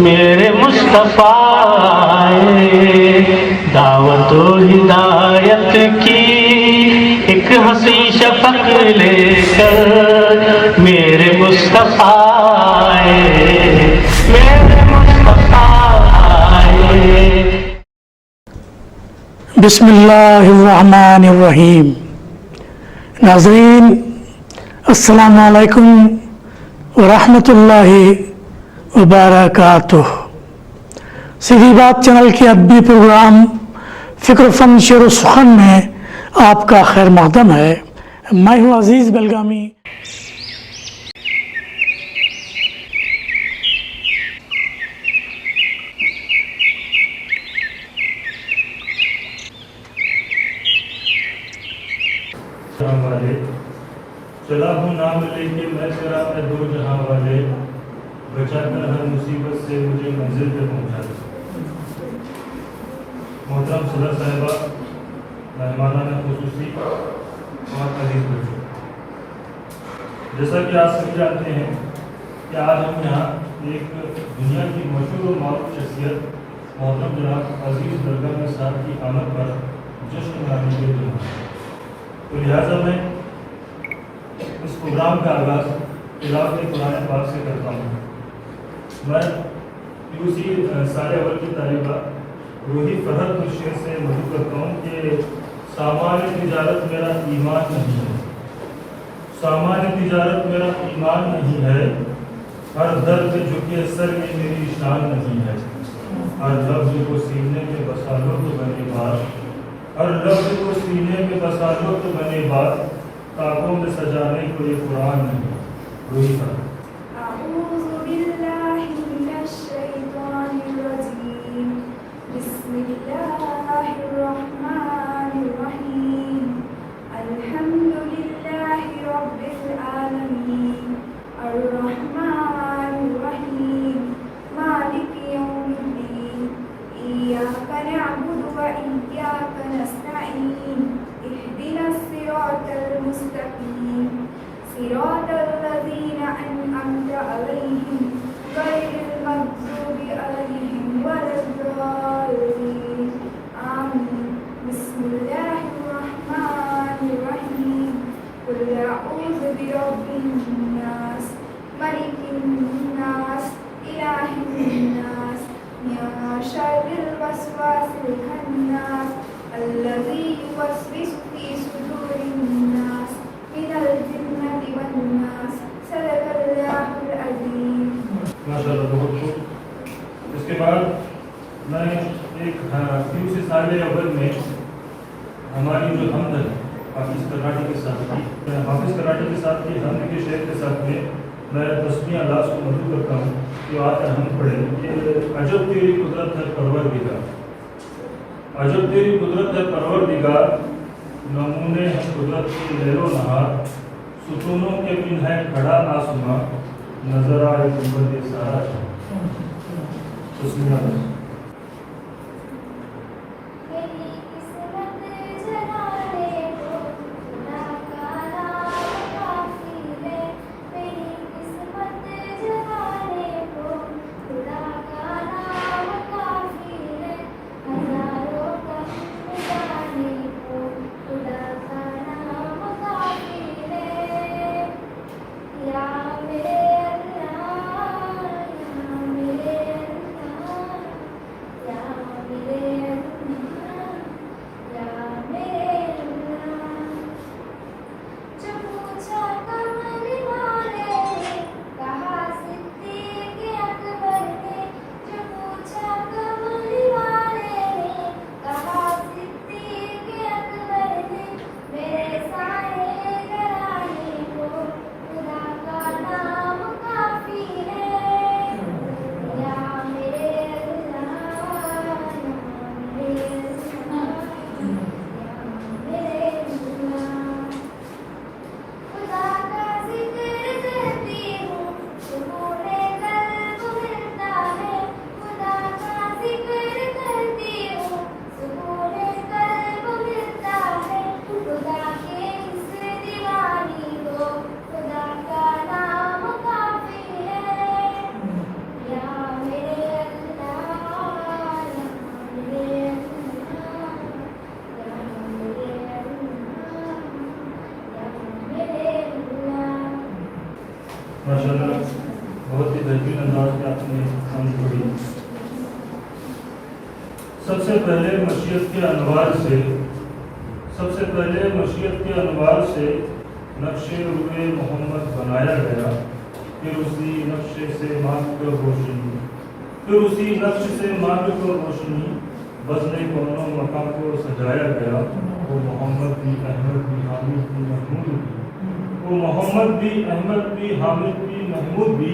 میرے مصطفیٰ آئے، دعوت و ہدایت کی ایک ہنسی شفق لے کر میرے مصطفیٰ آئے، میرے مصطفیٰ آئے۔ بسم اللہ الرحمن الرحیم۔ ناظرین السلام علیکم ورحمۃ اللہ وبرکاتہ۔ سیدھی بات چینل کے ادبی پروگرام فکر فن شعر و سخن میں آپ کا خیر مقدم ہے۔ میں ہوں عزیز بلگامی۔ والے چلا ہوں نام لے کے میں تیرا اے دو جہاں والے، بچا کر ہر مصیبت سے مجھے منزل پہ پہنچا دے۔ محترم صدر صاحبہ، مہمانان خصوصی اور عزیز بچوں، جیسا کہ آپ سبھی جانتے ہیں کہ آج ہم یہاں ایک دنیا کی مشہور و معروف شخصیت محترم جناب عزیز بلگامی صاحب کی آمد پر جشن منانے کے لیے ہیں، تو لہٰذا میں اس پروگرام کا آغاز تلاوت قرآن پاک سے کرتا ہوں۔ میں PUC سال اول کی طالبہ روحی فرحت الشیر سے مدعو کرتا ہوں کہ سامان تجارت میرا ایمان نہیں ہے، سامان تجارت میرا ایمان نہیں ہے، ہر درد جھکے سر میں میری شان نہیں ہے، ہر لفظ کو سینے میں بسا لو تو بنے بات، ہر لفظ کو سینے میں بسا لو تو بنے بات، کاغذوں میں سجانے کو یہ قرآن نہیں۔ روحی فرحت۔ اعوذ باللہ من الشیطان الرجیم، بسم اللہ الرحمن الرحیم، الحمد للہ رب العالمین، الرحمن الرحیم، مالک یوم الدین، ایاک نعبد و ایاک نستعین، اہدنا الصراط المستقیم، صراط الذین انعمت علیہم غیر المغضوب علیہم ولا الضالین، آمین۔ بسم اللہ الرحمن الرحیم، قل اعوذ برب الناس، ملک الناس، الہ الناس، من شر الوسواس الخناس، الذی یوسوس فی صدور الناس من الجنة والناس۔ صدق اللہ العظیم۔ ماشاءاللہ، بہت خوب۔ اس کے بعد میں ایک PUC سال اول میں ہماری جو حمد ہے حافظ کراٹی کے ساتھ کی، حافظ کراٹی کے ساتھ کی حمد کے شعر کے ساتھ میں تسمیہ اللہ کو مدعو کرتا ہوں کہ آ کر ہم پڑھیں کہ عجب تیری قدرت ہے پروردگار، عجب تیری قدرت ہے پروردگار، نمونے ہیں قدرت کی لیل و نہار، ستونوں کے بن ہے کھڑا آسماں، نظر آئے گنبد یہ سارا جہاں۔ تسمیہ اللہ۔ माशाल्लाह बहुत ही बेहतरीन अंदाज में आपने कहानी पढ़ी। सबसे पहले मशीयत के अनवार से नक्शे रूए मोहम्मद बनाया गया, फिर उसी नक्शे से मार्ग और रोशनी बज़्ने कौनो मकाम को सजाया गया। वो मोहम्मद भी अहमद भी हामिद भी महमूद भी, वो मोहम्मद भी अहमद भी हामिद भी महमूद भी,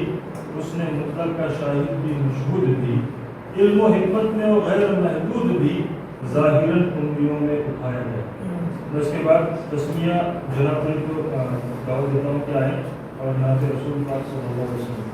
उसने मुतलक का शाहिद भी मशहूद भी, इल्म व हिकमत में वो गैर महदूद भी ज़ाहिरन उंगलियों में उठाया गया। इसके बाद तस्मिया जनाब को दावत देता हूँ कि आए और नात रसूल पाक सल्लल्लाहु अलैहि वसल्लम।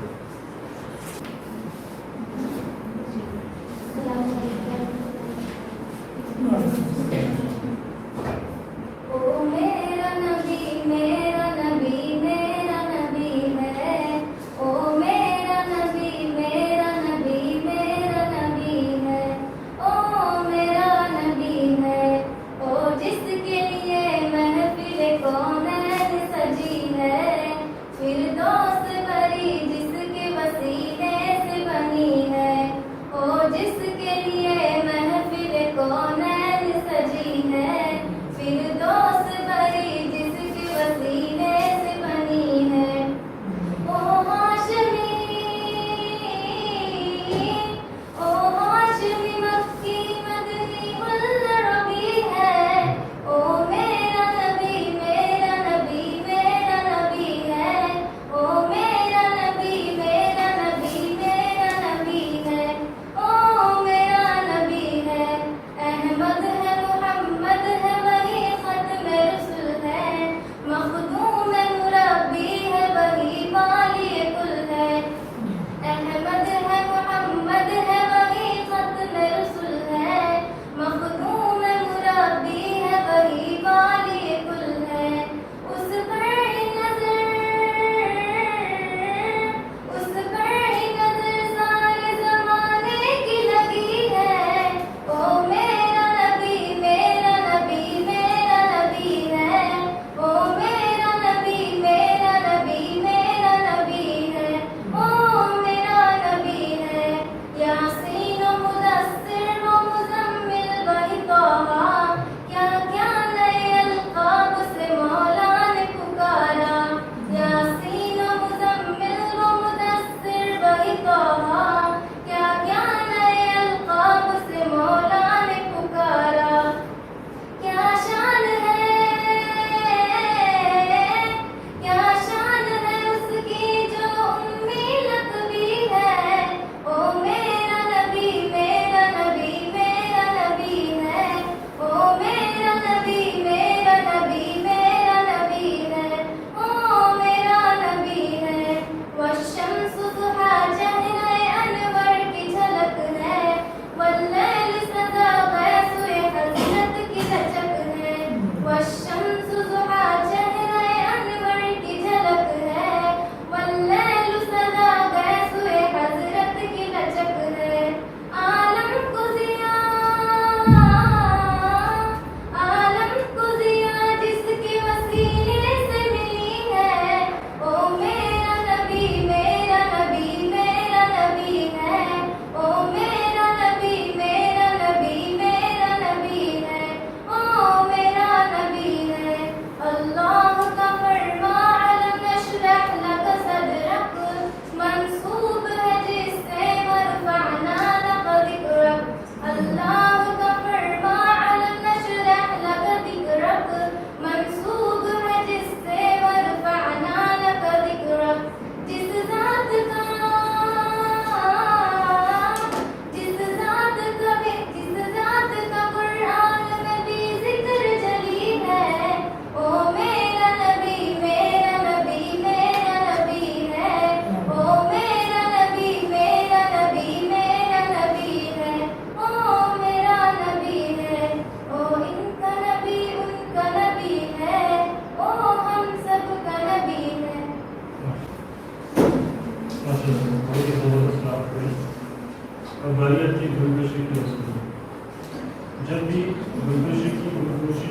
जब भी गुलगोशी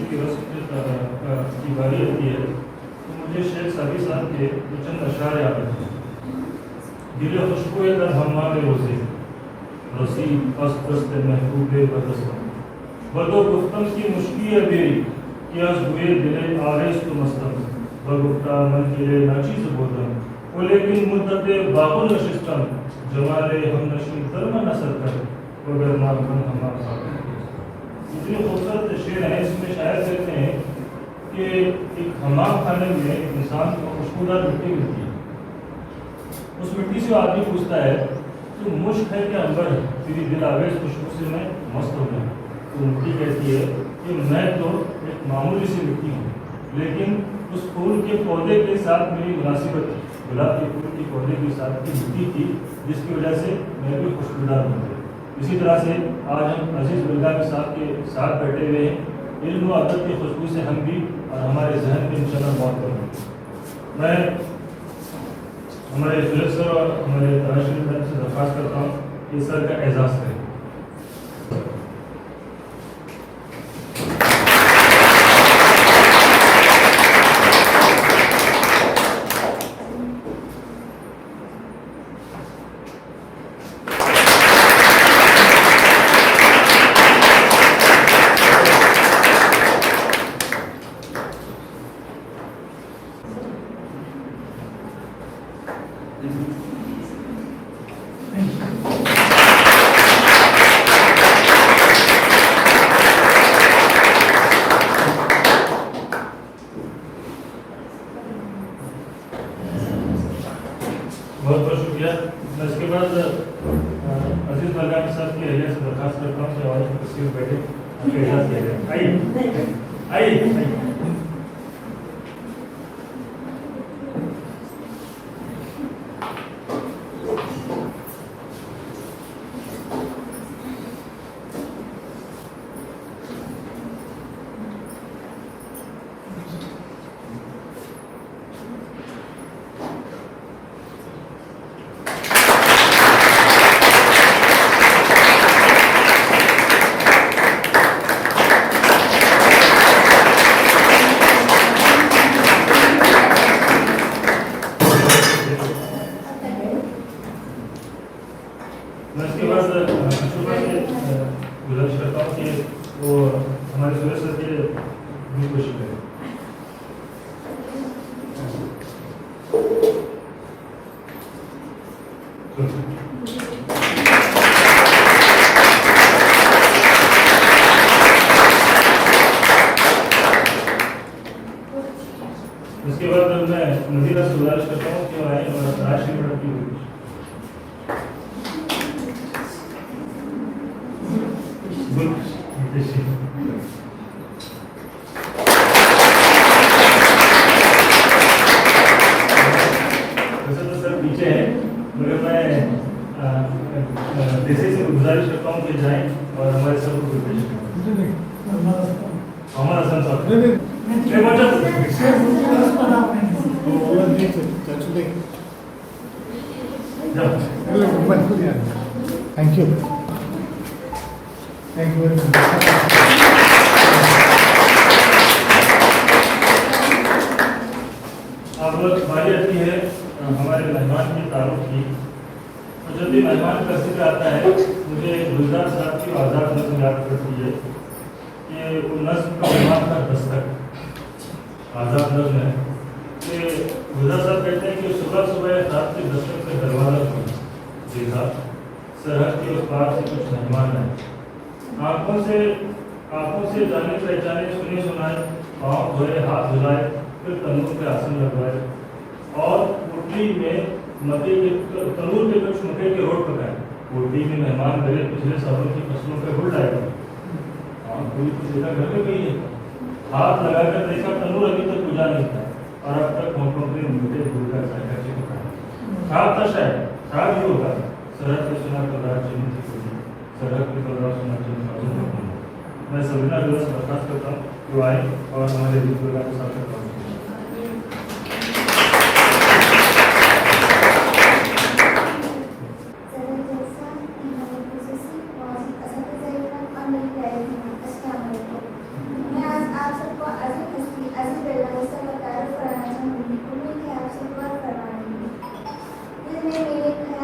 की रस्म की बारी आती है तो मुझे शेख सादी साहब के चंद अशार याद आते हैं। دل خوشبوئے در ہمام روزے رسی پست پست محبوب بدستم بدو گفتم کی مشکی بیری کہ از ہوئے دل آریز تو مستم بگفتا من کے ناچیز بودم وہ لیکن مدت باغ نشستم جمال ہم نشین درم نصر کر وگر مالکن ہمارا ساتھ. اتنی خوبصورت شعر ہے. اس میں شاعر کہتے ہیں کہ ایک حمام خانے میں انسان کو خوشبودار مٹی ملتی ہے. اس مٹی سے آدمی پوچھتا ہے تو مشک ہے کہ عنبر ہے, تیری دل آویز خوشبو سے میں مست ہو گیا. تو مٹی کہتی ہے کہ میں تو ایک معمولی سی مٹی ہوں, لیکن اس پھول کے پودے کے ساتھ میری مناسبت تھی, گلاب کے پھول کے پودے کے ساتھ کی مٹی تھی, جس کی وجہ سے میں بھی خوشبودار ہوں. اسی طرح سے آج ہم عزیز بلگامی صاحب کے ساتھ بیٹھے ہوئے ہیں. علم و ادب کی خوشبو سے ہم بھی اور ہمارے ذہن بھی انشاءاللہ بہت کریں. میں ہمارے فلک سر اور ہمارے تراشی صاحب سے درخواست کرتا ہوں کہ سر کا اعزاز کریں. بہت بہت شکریہ. میں اس کے بعد عزیز بلگامی صاحب کی اہلیہ سے درخواست کرتا ہوں کہ آواز کی تصویر بیٹھے آپ کے اعزاز کیا جائے. آئیے. میں اس کے بعد شکریہ سے گزارش کرتا ہوں کہ وہ ہمارے سورج سر کے بھی کوشش کریں. اس کے بعد میں نذیرہ سے گزارش کرتا ہوں کہ وہ آئیں اور راشی میڈم کی ہوئی. سر پیچھے ہیں مگر میں دیسی سے گزارش کرتا ہوں کہ جائیں اور ہمارے سب کو پیش کریں. ہمارا حسن صاحب تھینک یو ویری مچ. اب باری آتی ہے ہمارے مہمان کی تعارف کی. اور جب بھی مہمان کا ذکر آتا ہے مجھے گلزار صاحب کی آزاد نظم یاد کرتی ہے کہ وہ نظم کا مہمان کا دستک آزاد نظم ہے کہ گلزار صاحب کہتے ہیں کہ صبح صبح رات کے دستک سے دروازہ کھولا, دیکھا سرحد کے اس پار سے کچھ مہمان آئے. آنکھوں سے جانے پہچانے سنے سنائے, پاؤں دھوئے ہاتھ دھلائے, پھر تنور پہ آسن لگوائے اور پوٹلی میں تنور پہ کچھ مکے کے روٹ پکائے. پوٹلی میں مہمان گئے پچھلے سالوں کی فصلوں پہ گڑ لائے گا. کوئی کچھ دیکھا گھر میں گئی ہے, ہاتھ لگا کر دیکھا تنور ابھی تک بجھا نہیں تھا اور اب تک ہونٹوں پہ میٹھے گڑ کا ذائقہ چپکا ہے. خواب تھا شاید, خواب یہ ہوگا سرحد پہ سنا کردار چینی تھی کھلی, سرحد پہ کردار سنا چینی معذور رکھوں. میں سبینہ جو سے درخواست کرتا ہوں کہ وہ آئیں اور ہمارے عزیز بلگامی کے ساتھ کرتا ہوں. میں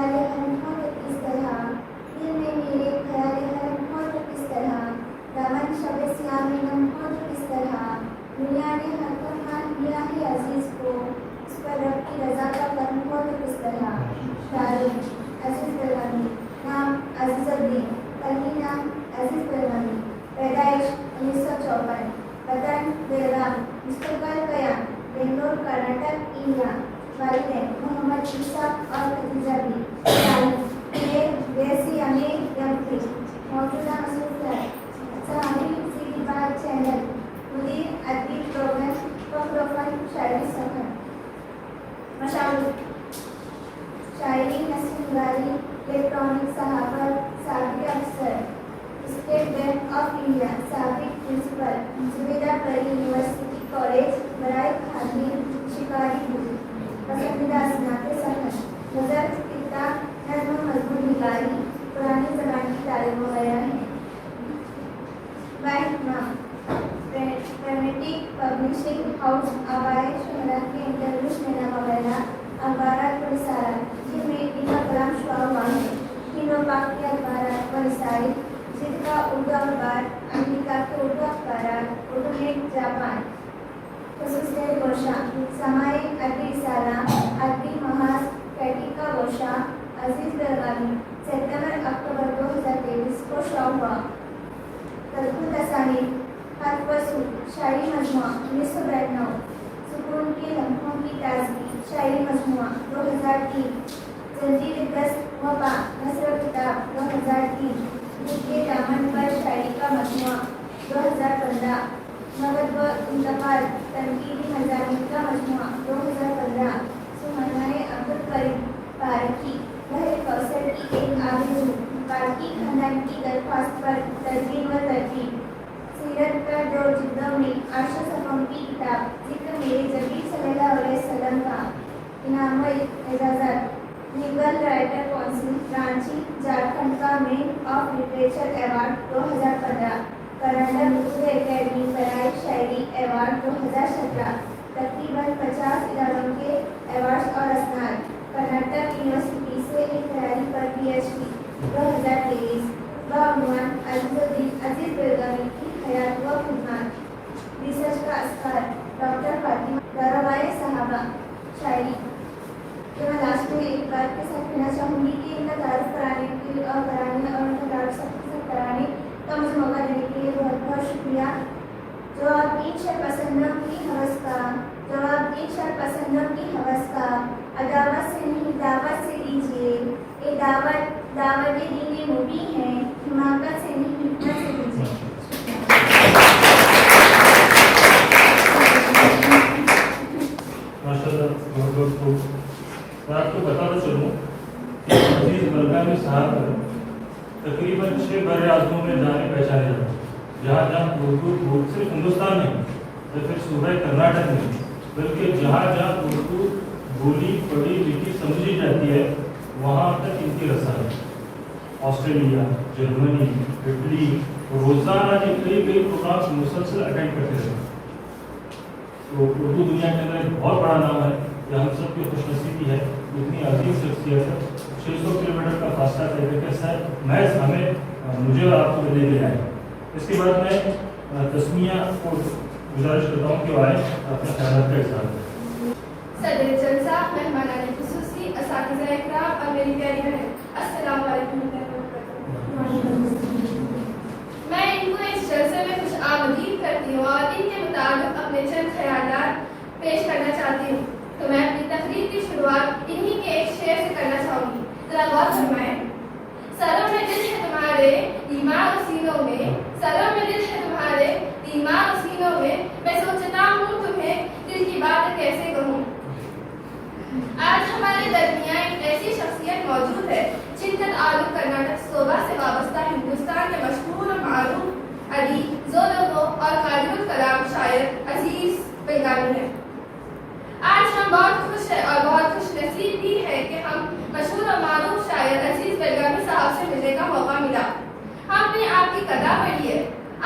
परवीन नसीम गारी, इलेक्ट्रॉनिक सहाफत साबिक अफसर, स्टेट बैंक ऑफ इंडिया साबिक प्रिंसिपल, जुबेदा परी यूनिवर्सिटी कॉलेज बराए खादिम शिकारी, पसंदीदा असनाफ सफर, नजर किताब नज़्म मजमून निगारी, पुरानी ज़बान की तालीम वगैरह हैं। प्रेमेटिक पब्लिशिंग हाउस आवाए शहरा के इंटरव्यूज लेना वगैरह अखबारात व रिसालात जिनमें इनका कलाम शुआ हुआ है। तीनों पाक के अखबारात व रिसाले जिनका उर्दू अखबार अमेरिका के उर्दू अखबारात उर्दू में जापान खसूसियत गोशा समाए अरबी रिसाला अरबी महाज कैटिका गोशा अजीज बेलगामी सितंबर अक्टूबर 2023 को शुआ हुआ। तलकुल तसानीफ हर्फ वसूल शायरी मजमुआ 1992, सुकून के लम्हों की ताजगी शायरी मजमुआ 2003, जंजीर दस्त वबा नस्र किताब 2003, के दामन पर शायरी का मजमुआ 2015, मगध व इंतकाल तनकीदी मज़ामीन का मजमुआ 2015, सुमनाए अब्दुल करीम पारकी बहर कौसर की एक आरज़ू पारकी खानदान की दरख्वास्त पर तदवीन व तरतीब, सीरत का दो जिल्दों में आशा सफ़ों की किताब जिक्र मेरे जबी सल्लल्लाहु अलैहि वसल्लम का, इनाम व एजाज़त legal writer council Ranchi Jharkhand का man of literature award 2015, Karnataka Urdu academy बराए शायरी अवार्ड 2017, तकरीबन 50 इदारों के अवार्ड्स और असनाद, कर्नाटक यूनिवर्सिटी से इकरारी पर PhD 2023, बाउनवान अजीज बेलगामी की हयात व खिदमत, रिसर्च का असकार डॉक्टर फातिमा दरवाए सहाबा शायरी। तो मैं लास्ट में एक बात के साथ कहना चाहूँगी कि इनका तारीफ कराने और उनका तारीफ सबके साथ कराने का मुझे मौका देने के लिए बहुत बहुत शुक्रिया। जवाब इन शर पसंदों की हवस का, जवाब इन शर पसंदों की हवस का, अदावत से नहीं दावत से दीजिए, ये दावत दावत दीनी मुबी है, हिमाकत से नहीं हिम्मत से दीजिए। माशाल्लाह बहुत बहुत खूब। मैं आपको बताना चलूँ कि अजीज बेलगामी साहब तकरीबन 6 बड़े आज़मों में जाने पहचाने जाते हैं, जहाँ जहाँ उर्दू बोल सिर्फ हिंदुस्तान में या फिर सूबे कर्नाटक में, बल्कि जहाँ जहाँ उर्दू बोली पढ़ी लिखी समझी जाती है वहाँ तक इनकी रसा है। ऑस्ट्रेलिया, जर्मनी, इटली रोज़ाना के कई प्रोग्राम मुसलसल अटेंड करते रहते हैं। तो उर्दू दुनिया के अंदर एक बहुत बड़ा नाम है, यह हम सब की खुशनसीबी है। इतनी अजीम शख्सियत है, 600 किलोमीटर का फासला तय करके सर महज हमें मुझे और आपको मिलने के लिए आए। इसके बाद मैं तस्मिया को गुजारिश करता हूँ कि वो आए अपने ख्याल का इज़हार करें। सदर जलसा मेहमानान खुसूसी असातिज़ा इकराम और मेरी प्यारी बहन, अस्सलाम वालेकुम। मैं इनको इस जलसे में खुश आमदीद करती हूँ और इनके मुताबिक अपने चंद ख्यालात पेश करना चाहती हूँ। तो मैं अपनी तकरीर की शुरुआत इन्हीं के एक शेर से करना चाहूँगी, जरा गौर फरमाएं। सरों में दिल है तुम्हारे ईमान सीनों में, सरों में दिल है तुम्हारे ईमान सीनों में, मैं सोचता हूँ तुम्हें दिल की बात कैसे कहूँ। आज हमारे दरमियान एक ऐसी शख्सियत मौजूद है जिनका ताल्लुक कर्नाटक सूबा से वाबस्ता हिंदुस्तान के मशहूर और मारूफ अदीब, ज़ोलगो और कादिरुल कलाम शायर अजीज बेलगामी है। आज हम बहुत खुश हैं और बहुत खुश नसीब भी है कि हम मशहूर और मारूफ शायर अजीज बेलगामी साहब से मिलने का मौका मिला। हमने आपकी कदा पढ़ी है,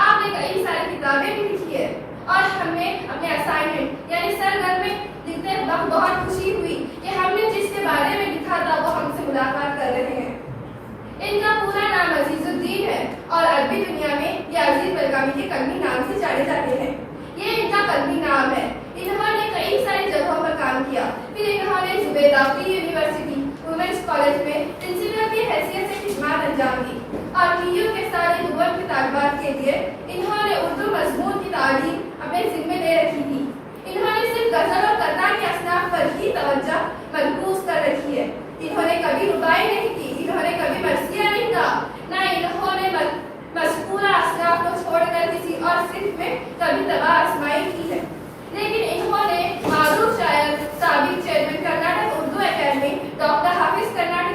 आपने कई सारी किताबें भी लिखी है और हमें अपने असाइनमेंट यानी सरगर्म में लिखते वक्त बहुत खुशी हुई कि हमने जिसके बारे में लिखा था वो हमसे मुलाकात कर रहे हैं। इनका पूरा नाम अजीजुद्दीन है और अरबी दुनिया में ये अजीज बेलगामी के कलमी नाम से जाने जाते हैं। ये इनका कलमी नाम है। इन्होंने कई सारी जगहों पर काम किया, फिर इन्होंने जुबेदा यूनिवर्सिटी वुमेन्स कॉलेज में प्रिंसिपल की हैसियत से खिदमत अंजाम दी और PU के सारे दुबन के तालिबात के लिए इन्होंने उर्दू मजमून की तालीम अपने जिम्मे ले रखी थी। इन्होंने सिर्फ गजल और कन्ना के असनाफ पर ही तवज्जो मरकूज कर रखी है। इन्होंने कभी रुबाई नहीं की, इन्होंने कभी मर्सिया नहीं कहा, न इन्होंने मज़कूरा असनाफ को छोड़कर किसी और सिर्फ में कभी तबाह आजमाई की है। लेकिन इन्होंने मारूफ शायर साबिक chairman Karnataka Urdu academy doctor Hafiz Karnataka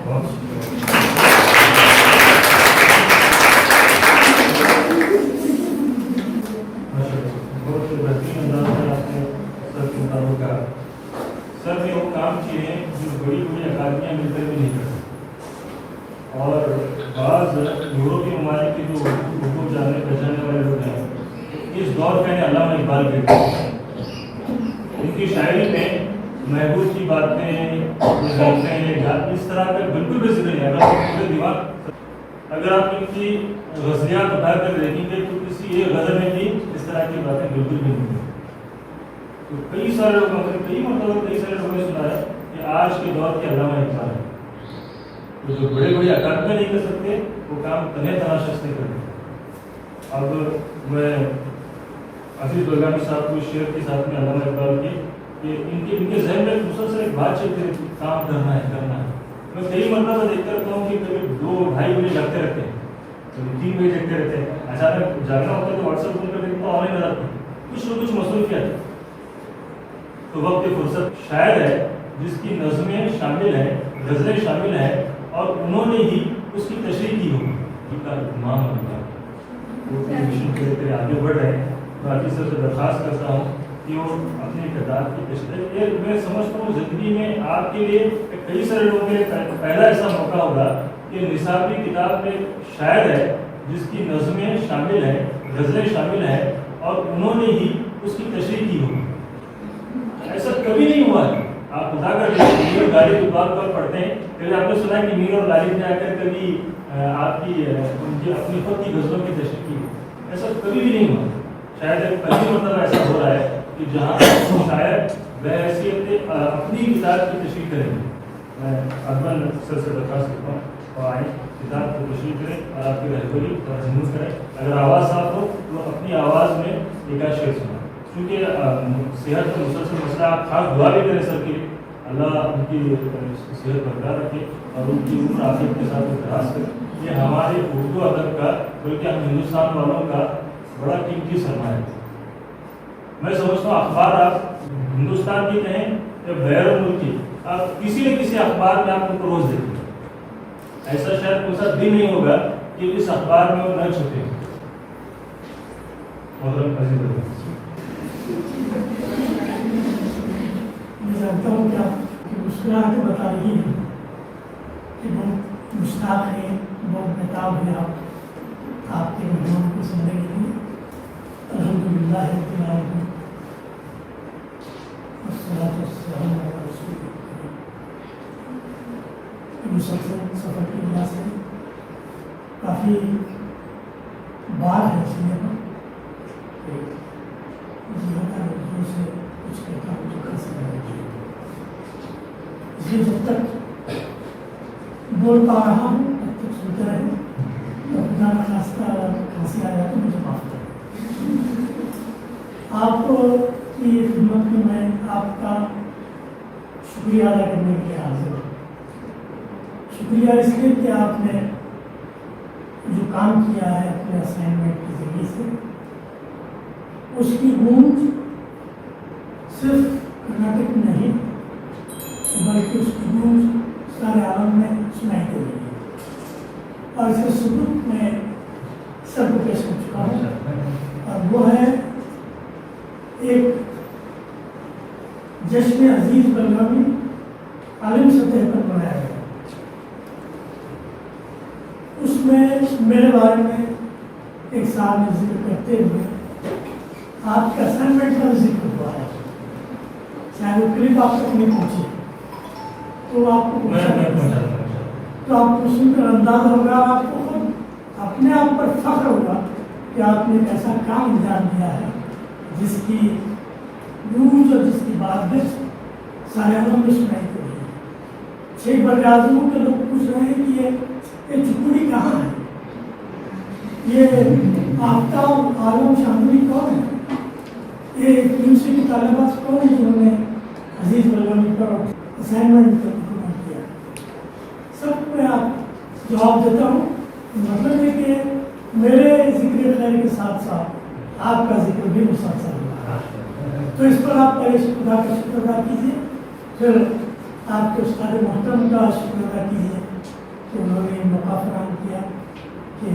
بہت شکریہ. بہت بہترین انداز میں آپ نے سر کے مطابق کہا. سر نے وہ کام کیے ہیں جو بڑی بڑی اکادمیاں مل کر بھی نہیں کرتی, اور بعض یورپی ممالک کے جو حقوق جاننے پہچاننے والے لوگ ہیں اس دور کا علامہ اقبال کہتے ہیں. ان کی شاعری میں محبوب کی باتیں, اس طرح کا بالکل بھی ذکر نہیں ہے. اگر آپ ان کی غزلیات اٹھا کر دیکھیں گے تو کسی ایک غزل میں بھی اس طرح کی باتیں بالکل بھی نہیں. تو کئی سارے لوگ, کئی لوگوں نے سنا ہے کہ آج کے دور کے علامہ اقبال ہے. تو جو بڑے بڑے اکادمیاں نہیں کر سکتے وہ کام تنہا تنہا شخص نہیں کرتے. اب میں عزیز بلگامی صاحب کو شعر کے ساتھ میں علامہ اقبال کے کہ ان کے ذہن میں مسلسل ایک بات چلتی ہے کہ کام کرنا ہے. میں کئی مرتبہ دیکھتا رہتا ہوں کہ کبھی 2-2.5 بجے جاگتے رہتے ہیں, کبھی 3 بجے دیکھتے رہتے ہیں. اچانک جاگنا ہوتا ہے تو واٹس ایپ کھول کر دیکھتا ہوں, آن لائن نظر کچھ نہ کچھ مصروفیات. تو وقت فرصت شاعر ہے جس کی نظمیں شامل ہیں, غزلیں شامل ہیں, اور انہوں نے ہی اس کی تشریح کی ہوگی. ان کا اہتمام ہوگا, وہ مشن کے آگے بڑھ رہے ہیں. باقی سب سے درخواست کرتا ہوں کہ وہ اپنے کردار کی تشریح. میں سمجھتا ہوں زندگی میں آپ کے لیے کئی سارے لوگوں کے پہلا ایسا موقع ہوگا کہ نصابی کتاب میں شاعر ہے جس کی نظمیں شامل ہیں, غزلیں شامل ہیں, اور انہوں نے ہی اس کی تشریح کی ہوگی. ایسا کبھی نہیں ہوا ہے. آپ خدا کر میر اور غالب اقبال پر پڑھتے ہیں, کبھی آپ نے سنا کہ میر اور غالب نے آ کر کبھی آپ کی اپنی خود کی غزلوں کی تشریح کی. ایسا کبھی بھی نہیں ہوا. شاید پہلی مرتبہ ایسا ہو رہا ہے کہ جہاں شاعر بحیثیت اپنی کتاب کی تشریح کریں گے. میں ادمن سر سے درخواست کرتا ہوں اور آئیں کتاب کو تشریح کریں اور آپ کی رہبری اور رہنمائی کریں. اگر آواز صاف ہو تو اپنی آواز میں ایک شعر سنا. کیونکہ صحت کا مسلسل مسئلہ, آپ خاص دعا بھی کریں سر کے لیے, اللہ ان کی صحت برقرار رکھے اور ان کی عمر عافیت کے ساتھ دراز کرے. یہ ہمارے اردو ادب کا, بلکہ ہم ہندوستان والوں کا بڑا قیمتی سرمایہ ہے. میں سمجھتا ہوں اخبار آپ ہندوستان کی کہیں یا بیرون ملک کی, آپ کسی نہ کسی اخبار میں آپ ان کو روز دیکھیں. ایسا شاید کوئی سا دن نہیں ہوگا کہ اس اخبار میں وہ نہ چھپے. محترم عزیز میں جانتا ہوں کہ آپ کی مسکراہٹیں بتا رہی ہیں کہ بہت مشتاق ہیں, بہت بےتاب ہیں آپ کے مہمان کو سننے کے لیے. الحمدللہ رب العالمین والصلاۃ والسلام علی رسول اللہ. مسلسل سفر کی وجہ سے کافی بار ہے سینے پر زیادہ لوگوں سے کچھ کہتا ہوں تو کر سکتا ہے. اس لیے جب تک بول پا رہا ہوں تب تک سنتے رہے. تو خدا نہ خواستہ کھانسی آ جائے تو مجھے معاف کریں. آپ کی خدمت میں میں آپ کا شکریہ ادا کرنے کے لیے حاضر ہوں. شکریہ اس لیے کہ آپ نے جو کام کیا ہے اپنے اسائنمنٹ کے ذریعے سے, اس کی گونج صرف کرناٹک میں نہیں بلکہ اس کی گونج سارے عالم میں سنائی دے رہی ہے. اور اس کا ثبوت میں سب کو پیش کر چکا ہوں, اور وہ ہے ایک جشن عزیز بلگامی عالمی سطح پر منایا گیا. اس میں میرے بارے میں ایک صاحب نے ذکر کرتے ہوئے آپ کے اسائنمنٹ کا ذکر ہوا ہے. شاید وہ کلپ آپ تک نہیں پہنچی تو آپ کو تو آپ کو سن کر اندازہ ہوگا, آپ کو خود اپنے آپ پر فخر ہوگا کہ آپ نے ایک ایسا کام انجام دیا ہے جس کی گونج اور جس کی بات سارے عالم میں سنائی دے رہی ہے. 6 بر اعظموں کے لوگ پوچھ رہے ہیں کہ یہ چکوڑی کہاں ہے, یہ آفتاب عالم شاملی کون ہے, یہ یونیورسٹی کی طالبات کون ہیں جنہوں نے عزیز بلگامی پر اسائنمنٹ کیا. سب میں آپ جواب دیتا ہوں. مطلب ہے کہ میرے ذکر خیر کے ساتھ ساتھ آپ کا ذکر بھی مسلسل ہوا ہے, تو اس پر آپ پہلے خدا کا شکر ادا کیجیے, پھر آپ کے استاد محترم کا شکر ادا کیجیے کہ انہوں نے موقع فراہم کیا کہ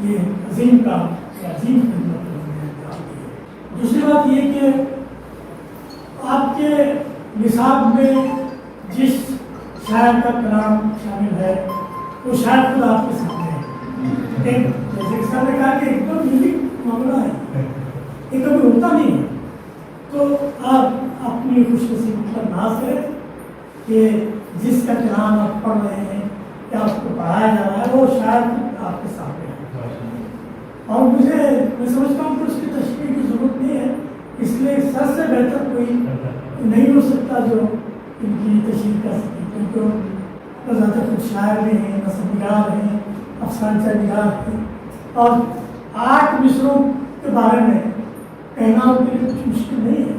یہ عظیم کام عظیم خدمت انہوں نے انجام دی. دوسری بات یہ کہ آپ کے نصاب میں جس شاعر کا کلام شامل ہے وہ شاید خود آپ کے سامنے ہے. جیسے اس نے کہا کہ ایک دم یونیک معاملہ ہے, یہ کبھی ہوتا نہیں ہے. تو آپ اپنی خوش نصیبی پر ناز کریں کہ جس کا کلام آپ پڑھ رہے ہیں یا آپ کو پڑھایا جا رہا ہے وہ شاید آپ کے سامنے ہے. اور میں سمجھتا ہوں کہ اس کی تشریح کی ضرورت نہیں ہے, اس لیے سر سے بہتر کوئی نہیں ہو سکتا جو ان کی تشریح کر سکے, کیونکہ وہ زیادہ خود شاعر بھی ہیں, نثر نگار ہیں, افسانچہ نگار ہیں, اور 8 مصروں کے بارے میں کہنا ان کے لیے کچھ مشکل نہیں ہے.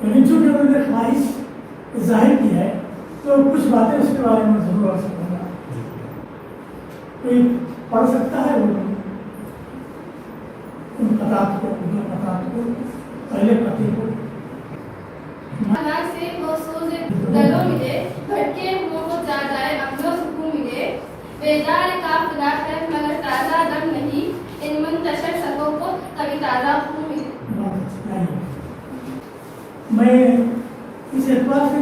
لیکن چونکہ انہوں نے خواہش ظاہر کی ہے تو کچھ باتیں اس کے بارے میں ضرور عرض کروں گا. کوئی پڑھ سکتا ہے ان قطعات کو پہلے قطعے کو. الگ سے محسوس دلوں ملے, بھٹکے ہوں کو جا جائے اپنا سکون ملے, بیدار قافلہ ہے مگر تازہ دم نہیں, ان منتشر سگوں کو کبھی تازہ خون ملے. میں اس اعتبار سے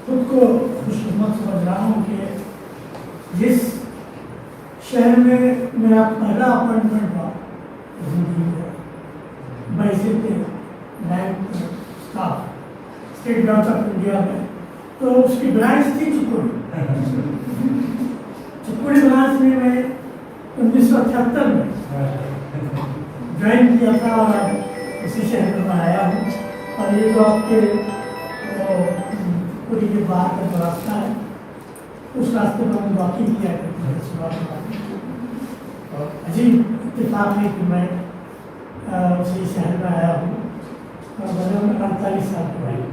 خود کو خوش قسمت سمجھ رہا ہوں کہ جس شہر میں میرا پہلا اپوائنٹمنٹ ہوا زندگی میں بحیثیت bank staff state bank of India میں, تو اس کی برانچ تھی چپڑی برانچ میں 1978 میں جوائن کیا تھا اور اسی شہر میں آیا ہوں. اور یہ جو آپ کے پوری کے باہر کا جو راستہ ہے اس راستے پر ہم واقعی کیا کرتے ہیں. اور عجیب اتفاق ہے کہ میں اسی شہر میں آیا ہوں اور میں 48 سال کا ہوں.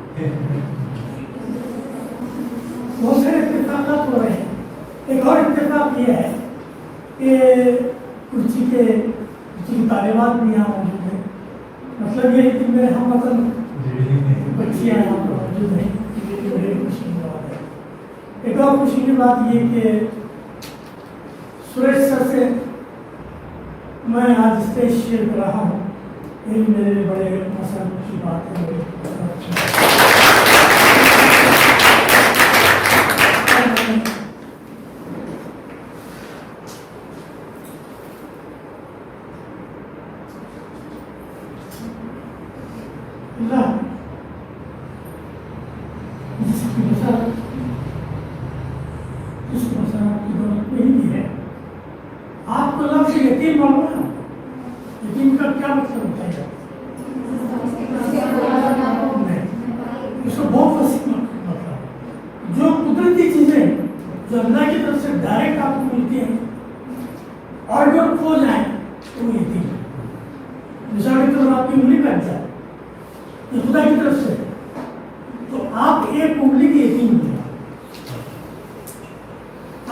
بہت سارے اتفاقات ہو رہے ہیں. ایک اور اتفاق یہ ہے کہ کرچی کی تعلیمات بھی یہاں موجود ہیں. مطلب یہ ہے کہ میرے ہم وطن بچیاں یہاں پر موجود ہیں, یہ بڑی خوشی کی بات ہے. ایک اور خوشی کی بات یہ کہ سریش سر سے میں آج اسٹیج شیئر کر رہا ہوں, یہ بھی میرے لیے بڑے مسئلہ کی بات ہے. آپ کو لفظ یتیم معلوم ہے؟ یتیم کا کیا مطلب ہوتا ہے؟ اس کو بہت وسیع مطلب جو قدرتی چیزیں جو اللہ کی طرف سے ڈائریکٹ آپ کو ملتی ہیں اور جو کھو جائیں وہ یتیم ہے. مثال کے طور پر آپ کی انگلی کٹ جائے یہ خدا کی طرف سے, تو آپ ایک انگلی کی یتیم ہوتے ہیں.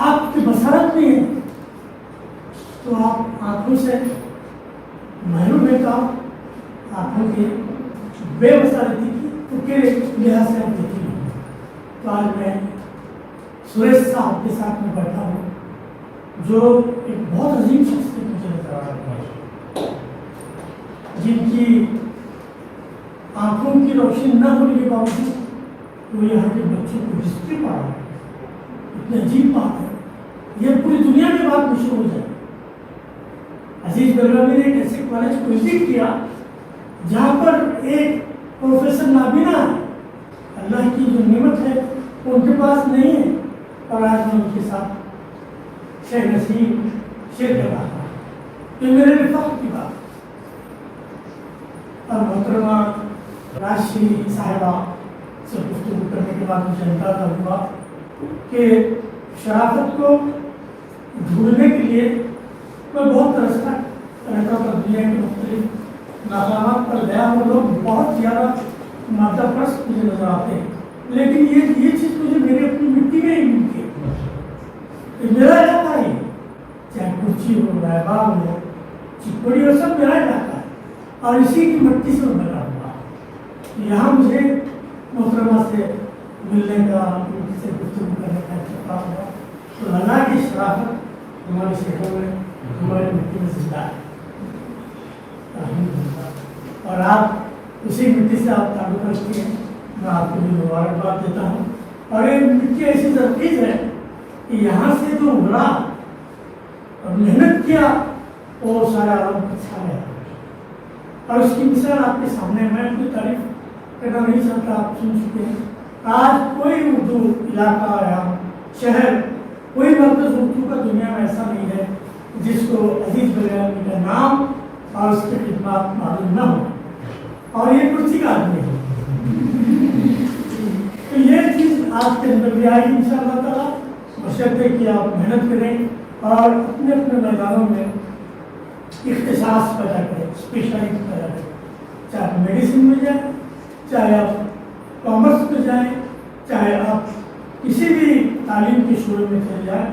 آپ کی بصارت نہیں ہے تو آپ آنکھوں سے محروم ہے, تو آپ آنکھوں کی بے بصارتی کے لحاظ سے آپ دیکھیں. تو آج میں سریش صاحب کے ساتھ میں بیٹھا ہوں جو ایک بہت عظیم شخصیت مجھے نظر آ رہا ہے, جن کی آنکھوں کی روشنی نہ ہونے کے باوجود وہ یہاں کے بچوں کو ہسٹری پڑھا رہا ہے. اتنی عجیب بات ہے, یہ پوری دنیا میں بات مشہور ہو جائے. عزیز بلرامی نے ایک ایسے کالج کو وزٹ کیا جہاں پر ایک پروفیسر نابینا ہے, اللہ کی جو نعمت ہے وہ ان کے پاس نہیں ہے, اور آج میں ان کے ساتھ شیخ نسیم شیئر کر رہا تھا. یہ میرے لیے فخر کی بات. اور محترمہ راشی صاحبہ سے گفتگو کرنے کے بعد مجھے اندازہ ہوا کہ شرافت کو ڈھونڈنے کے لیے میں بہت ترستا رہتا تھا. دنیا کے مختلف مقامات پر گیا وہ لوگ بہت زیادہ مادہ پرست مجھے نظر آتے ہیں, لیکن یہ چیز مجھے میری اپنی مٹی میں ہی ملتی ہے. میرا علاقہ ہی چاہے کرچی ہو, رائباغ ہو, چپڑی ہو, سب میرا علاقہ ہے اور اسی کی مٹی سے بنا ہوا. یہاں مجھے محترمہ سے मिलने का, उनसे गुफ्तगू करने का इत्तेफाक हुआ। तो अल्लाह की शराफत हमारे शहरों में, हमारी मिट्टी में जिंदा है अल्हम्दुलिल्लाह। और आप उसी मिट्टी से आप ताल्लुक़ रखते हैं, मैं आपको भी मुबारकबाद देता हूँ। और ये मिट्टी ऐसी ज़रख़ीज़ है कि यहाँ से जो उभरा और मेहनत किया वो सारा आलम को छा गया। और उसकी मिसाल आपके सामने, मैं कोई तारीफ करना नहीं चाहता, आप सुन चुके हैं। आज कोई उर्दू इलाका या शहर, कोई मरकज़ उर्दू का दुनिया में ऐसा नहीं है जिसको अजीज़ बरेलवी का नाम और उसकी खिदमत मालूम न हो। और ये कुर्सी का आदमी है, तो ये चीज़ आपके अंदर भी आएगी इंशाअल्लाह ताला। बशर्ते कि आप मेहनत करें और अपने अपने मैदानों में इख्तिसास पैदा करें, स्पेशलिटी पैदा करें। चाहे मेडिसिन में जाए, चाहे आप कॉमर्स में जाएं, चाहे आप किसी भी तालीम के शोबे में चले जाएं,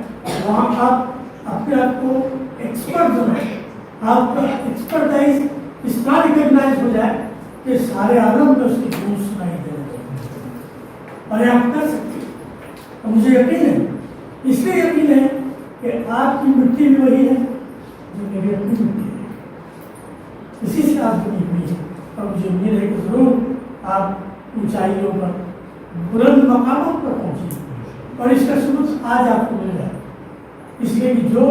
वहाँ आप अपने आप को एक्सपर्ट बनाएं। आपका एक्सपर्टाइज इतना रिकग्नाइज हो जाए कि सारे आलम में उसकी गूंज सुनाई देने लगे। और ये आप कर सकते हैं। और मुझे यकीन है, इसलिए यकीन है कि आपकी मिट्टी भी वही है जो मेरी अपनी मिट्टी है, इसी से आप बनी हुई है। और मुझे उम्मीद है कि ज़रूर आप ऊंचाइयों पर, बुलंद मकामों पर पहुँचे और इसका सबूत आज आपको मिल रहा है। इसलिए कि जो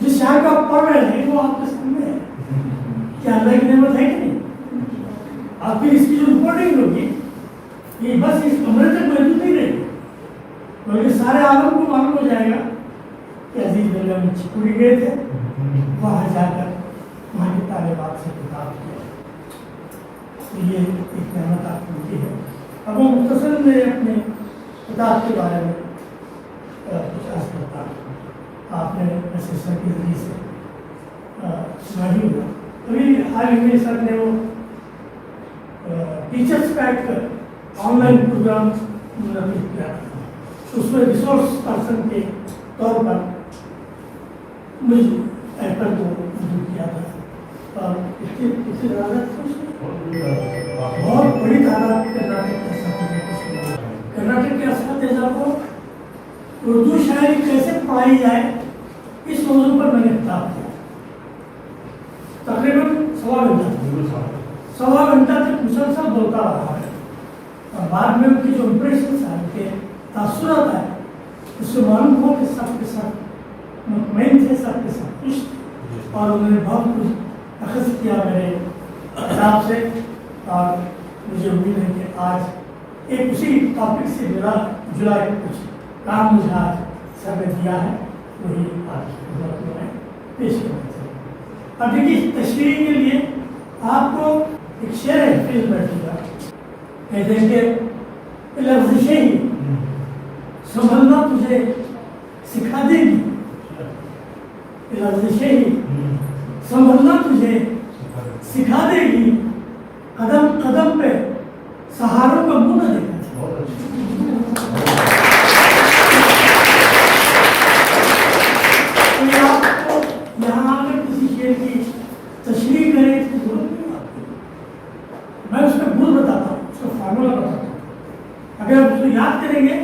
जिस शायर को आप पढ़ रहे हैं वो आपके सामने है। क्या अल्लाह की नेमत है कि नहीं? आप फिर इसकी जो रिपोर्टिंग होगी ये बस इस कमरे तक महदूद नहीं रहेगी, बल्कि सारे आलम को मालूम हो जाएगा कि अजीज बरेलवी में चिकुड़ी गए थे, वहाँ जाकर वहाँ के तालिबात से किताब किया। तो ये एक नेमत आपको मिली है। अब वो मुख्तसर में अपने किताब के बारे में कुछ अर्ज़ करता हूँ। आपने ऐसे सर के जरिए से सुना ही होगा। अभी हाल ही में सर ने वो टीचर्स का एक ऑनलाइन प्रोग्राम मुनक़िद किया था। उसमें रिसोर्स पर्सन के तौर पर मुझ एप्पल को मौजूद किया था। और इसकी तादाद बहुत बड़ी तादाद कर्नाटक के असातिज़ा को उर्दू शायरी कैसे पढ़ाई जाए इस मौजू पर मैंने किताब किया। तकरीबन सवा घंटा तक मुसलसल बोलता रहा है। और बाद में उनकी जो इम्प्रेशन आए, उनके तासुरात आए, उससे मालूम हो कि सब के सब मुतमईन थे, सब के सब खुश थे। और उन्होंने बहुत कुछ अखज़ किया मेरे किताब से। और मुझे उम्मीद है कि आज एक उसी टॉपिक से जुड़ा कुछ काम मुझे आज सर ने दिया है, वही आज मैं पेश करना चाहिए। अब देखिए, तशरीह के लिए आपको एक शेर है, फिल्म बैठेगा, कहते हैं कि लफ्ज़िशें ही संभलना तुझे सिखा देगी, लफ्ज़िशें ही संभलना तुझे सिखा देगी, कदम कदम पे सहारों का मुंह न देखा। यहाँ आकर किसी शेर की तशरीह करें इसकी जरूरत नहीं आती। मैं उसका गुण बताता हूँ, उसका फार्मूला बताता हूँ। अगर आप उसको याद करेंगे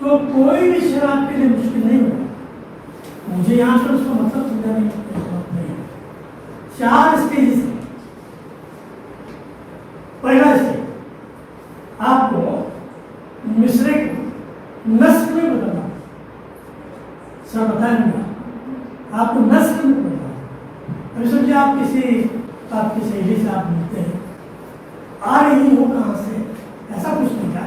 तो कोई भी शेर आपके लिए मुश्किल नहीं होगा। मुझे यहाँ पर उसका मतलब समझाने की जरूरत नहीं है। 4 स्टेज है। पहला स्टेज, आपको मिसरे को नस्ल में बदलना। सर बताएंगे आपको नस्ल में बदलना। अभी समझिए आप आपकी सहेली से आप मिलते हैं, आ रही हो कहाँ से, ऐसा कुछ नहीं था।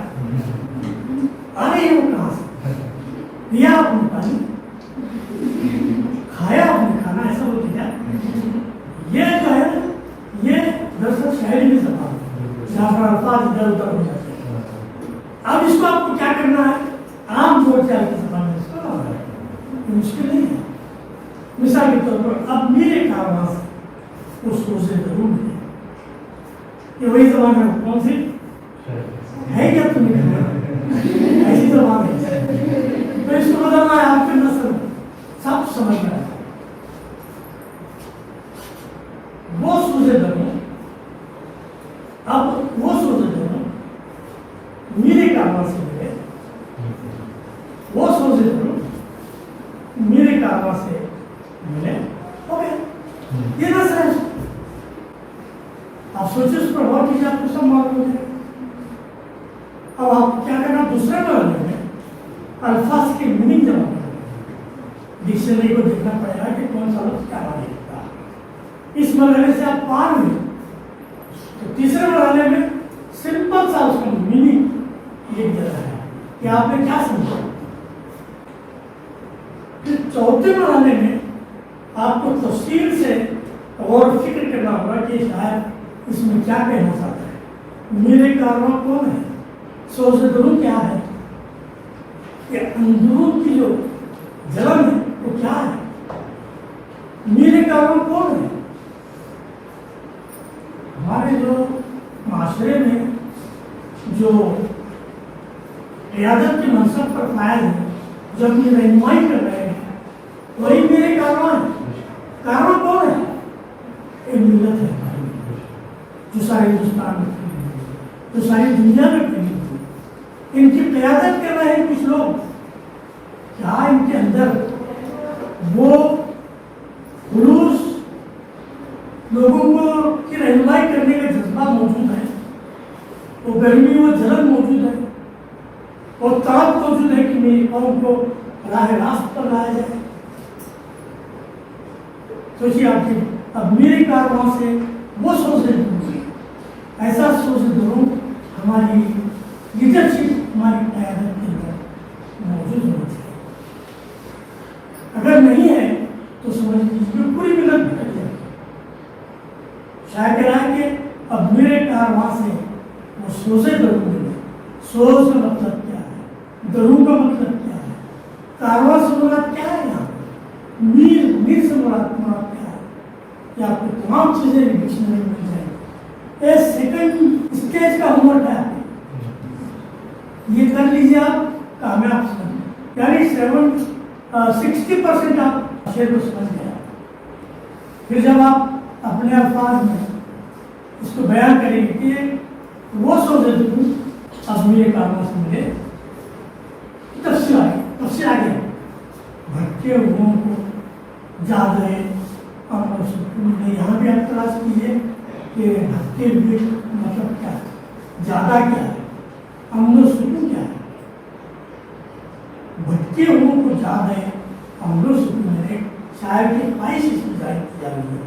आ रही हो कहाँ से, पिया आपने पानी, खाया आपने खाना, ऐसा बोलते क्या? ये जो है ये दरअसल शायरी में जबान जहाँ पर अल्फाज इधर उधर हो जाते हैं। अब इसको आपको क्या करना है, आम बोलचाल की जबान में इसको लाना है। मुश्किल नहीं है। मिसाल के तौर पर अब मेरे कारवां से उसको से जरूर मिले, ये वही जबान है। कौन सी है? क्या तुम्हें ऐसी जबान है? तो इसको बदलना है आपके नस्ल सब समझ में आया। वो सूझे धर्म, अब वो सूझे धर्म मेरे कारवां से मिले सोचे ज़रूर मेरे कारवा से मिले हो गया, ये ना सर आप सोचिए उस पर गौर कीजिए, आपको सब मालूम हो जाएगा। अब आप क्या करना, दूसरे मरहले में अल्फाज के मीनिंग जमा करना, डिक्शनरी को देखना पड़ेगा कि कौन सा लफ्ज क्या माने लिखता है। इस मरहले से आप पार हुए तो तीसरे मरहले में सिंपल सा उसका मीनिंग लिख देना है कि आपने क्या समझा। फिर चौथे मरहले में आपको तफसील से गौर फिक्र करना होगा कि शायद इसमें क्या कहना चाहता है, मेरे कारवा कौन है, सोच दरूं क्या है, कि अंदरून की जो जलन है वो क्या है, मेरे कारवा कौन है। हमारे जो माशरे में जो क़यादत के मनसब पर फायद है, जो अपनी रहनुमाई कर रहे हैं, वही मेरे कारवा है। कारवा कौन है, एक मिल्लत है जो सारे हिंदुस्तान में फैली हुई है, जो सारी दुनिया में फैली हुई है। इनकी क़यादत कर रहे हैं कुछ लोग, क्या इनके अंदर वो खुलूस, लोगों को की रहनुमाई करने का जज्बा मौजूद है, वो गर्मी वो जलन मौजूद है, और तड़प मौजूद है कि मेरी कौम को राह रास्त पर लाया जाए। सोचिए आपकी अब मेरे कारवां से वो सोच रहे, ऐसा सोच दो हमारी लीडरशिप, हमारी क़यादत के अंदर मौजूद होनी चाहिए। अगर नहीं है तो समझ लीजिए पूरी मिलत भटक जाएगी। शायद कह रहा है कि अब मेरे कारवां से वो सोचे दरूँ मिले। सोच का मतलब क्या है, दरूँ का मतलब क्या है, कारवां से मुराद क्या है, यहाँ मीर मीर से मुराद क्या है, या आपको तमाम चीज़ें डिक्शनरी में मिल जाएंगी। ये सेकंड स्टेज का होमवर्क है, ये कर लीजिए आप कामयाब समझ, यानी 60% आप शेर को समझ गए। फिर जब आप अपने अल्फाज में इसको बयान करेंगे कि वो सोचे दूँ अब मेरे कामों से मिले, तफसील आ गया। भटके हुओं को याद है, और यहाँ भी आप तलाश कीजिए कि भटके हुए मतलब क्या है, ज़्यादा क्या है, अमन सुकून क्या है। भटके हुओं को याद है, अमन सुकून मेरे शायर की ख्वाहिश इसमें जाहिर की जा रही है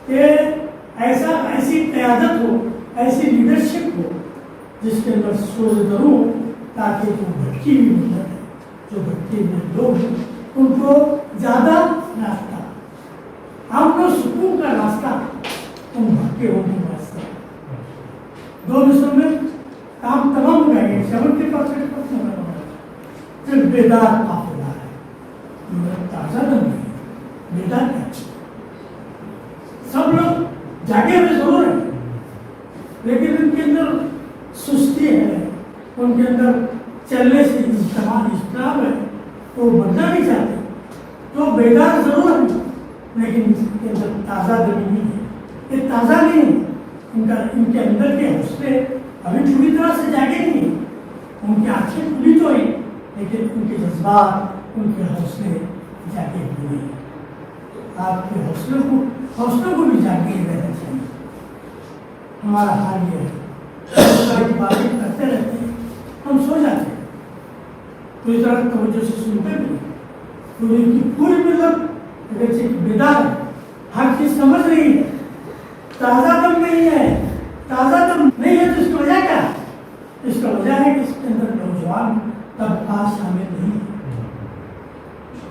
कि ऐसा ऐसी क़यादत हो, ऐसी लीडरशिप हो जिसके अंदर सोच दरूं, ताकि जो भटकी हुई मिलत है, जो भटके हुए लोग हैं, उनको ज़्यादा रास्ता, आपको सुकून का रास्ता उन भटके होने का रास्ता। 2 मिसरों में काम तमाम हो जाएंगे, 70% सिर्फ बेदार काफिला है, ताज़ा दम नहीं, बेदार क्या, सब लोग जागे हुए जरूर हैं, लेकिन उनके अंदर सुस्ती है, उनके अंदर चलने से इस्लाम है, वो बनना नहीं चाहते, तो बेदार जरूर है, लेकिन इसके अंदर ताज़ा दमी नहीं है, ये ताज़ा नहीं है, इनके अंदर के हौसले अभी पूरी तरह से जागे नहीं है, उनकी आँखें खुली तो है, लेकिन उनके जज्बात, उनके हौसले जागे हुए नहीं। आपके हौसलों को भी जागे रहना चाहिए। हमारा हाल ये है, बातें करते रहते हैं, हम सो जाते हैं, पूरी तरह तवज्जो से सुनते भी, पूरी की पूरी मतलब जैसे बेदार हर चीज समझ रही है, ताज़ा दम नहीं है, ताज़ा दम नहीं है तो इसकी वजह क्या है? इसका वजह है कि इसके अंदर नौजवान तबका शामिल नहीं है।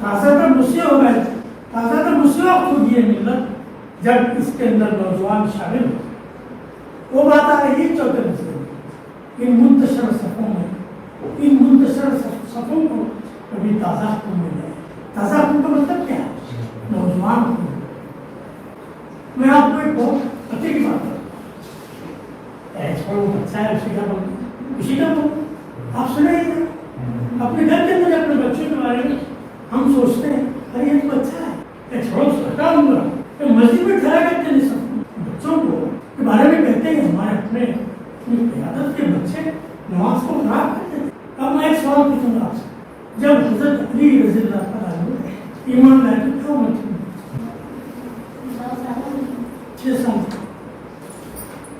ताज़ा दम मुझसे हो गए, ताज़ा दम मुझसे वक्त होगी है मिल्लत जब इसके अंदर नौजवान शामिल हो। वो बात आ रही है चौथे मसले में, इन मुंतशर सफ़ों में, इन मुंतशर सफ़ों को कभी ताज़ा खून मिल जाए। ताज़ा खून का मतलब क्या है? नौजवान खून। मैं आपको एक बहुत पते की बात करूँ, बच्चा है उसी का बोल, आप सुने अपने घर के अंदर अपने बच्चों के बारे में हम सोचते हैं, अरे ये तो बच्चा है, छोड़ो हटा दूंगा। मस्जिद में ठहरा करते नहीं सब बच्चों को के बारे में कहते हैं, हमारे अपने क़यादत के बच्चे नमाज को खराब करते थे। अब मैं एक सवाल पूछूंगा आपसे, جب حضرت علی رضی اللہ تعالیٰ عنہ ایمان لائے تو کیا عمر تھی؟ 6 سال کا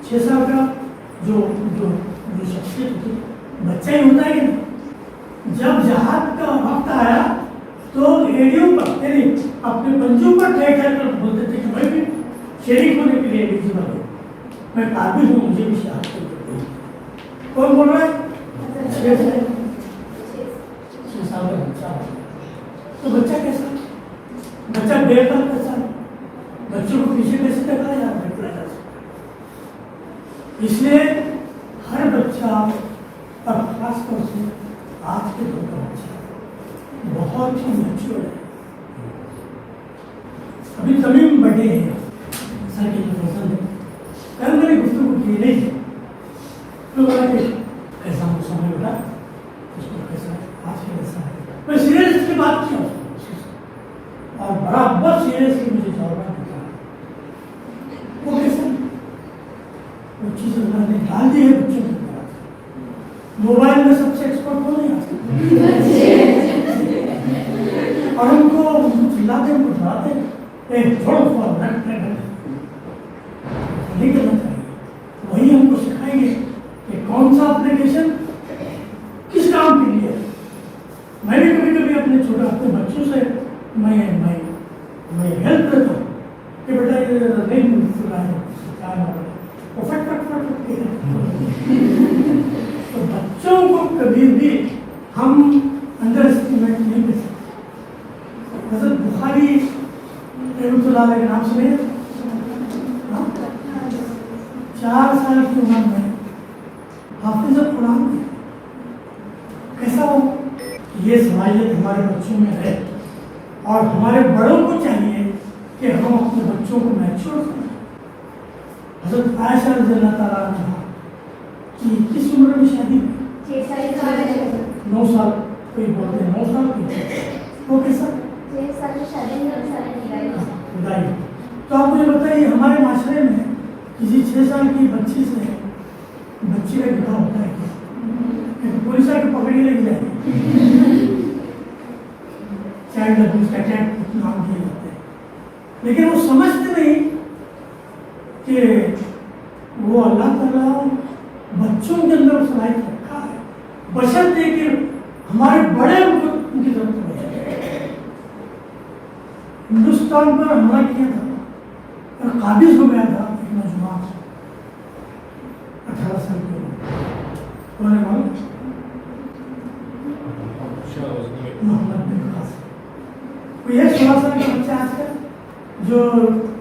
6 سال کا جو شخصیت ہوتی بچہ ہی ہوتا ہے کہ نہیں. جب جہاد کا وقت آیا تو ایڑیوں پر یعنی اپنے پنجوں پر ٹھہر کر بولتے تھے کہ میں بھی شریک ہونے کے لیے ایلیجبل ہوں, میں قابل ہوں, مجھے بھی شہادت کرنی ہے. کون بول رہا ہے؟ 6 سال کا بچہ. تو بچہ کیسا؟ بچہ بے پر کیسا؟ بچوں کو پیچھے کیسے ٹکرایا جا سکتا؟ اس لیے ہر بچہ اور خاص طور سے آج کے دور کا بچہ بہت ہی میچور ہے. ابھی تمیم بڑے ہیں سر کی جو پسند ہے. کل میں نے گفتگو کی نہیں تو بولا کہ کیسا موسم ہے بیٹا, اس کو کیسا آج کا کیسا ہے. میں سیریس اس کی بات کیا اور برابر سیریس کی مجھے جواب دیا. وہ کیسا وہ چیز اللہ نے ڈال دی ہے بچوں کو. موبائل میں سب سے ایکسپرٹ کون ہے اور ان کو چلاتے ان کو ڈراتے نہیں کرنا چاہیے. وہی ہم کو سکھائیں گے کہ کون سا اپلیکیشن کس کام کے لیے. میں بھی کبھی کبھی اپنے اپنے بچوں سے میں ہیلپ کرتا ہوں کہ بیٹا یہ نہیں وہ فٹ تو بچوں کو کبھی بھی ہم انڈر اسٹیمیٹ نہیں کر سکتے. حضرت بخاری رحمۃ اللہ علیہ کے نام سنے, 4 سال کی عمر میں حافظ قرآن تھے. کیسا ہو یہ صلاحیت ہمارے بچوں میں ہے اور ہمارے بڑوں کو چاہیے کہ ہم اپنے بچوں کو میچور کریں. حضرت عائشہ رضی اللہ تعالیٰ عنہ کی کس عمر میں شادی ہوئی؟ 9 سال. کوئی بولتے ہیں 9 سال کی. وہ کیسا؟ 6 سال کی شادی میں 9 سال کی بدائی. تو آپ مجھے بتائیے ہمارے معاشرے میں کسی 6 سال کی بچی سے بچی کا نکاح ہوتا ہے کیا؟ پولیس آ کے پکڑی لے جائے چائلڈ ابیوز کا نام دیے جاتے ہیں. لیکن وہ سمجھتے نہیں کہ وہ اللہ تعالیٰ بچوں کے اندر صلاحیت رکھا ہے بشرطے کہ ہمارے بڑے ان کی ضرورت پڑے. ہندوستان پر حملہ کیا تھا اور قابض ہو گیا تھا ایک نوجوان 18 سال کی عمر. کون ہے معلوم؟ محمد بن قاسم. کوئی ایک 16 سال کا بچہ آج کل جو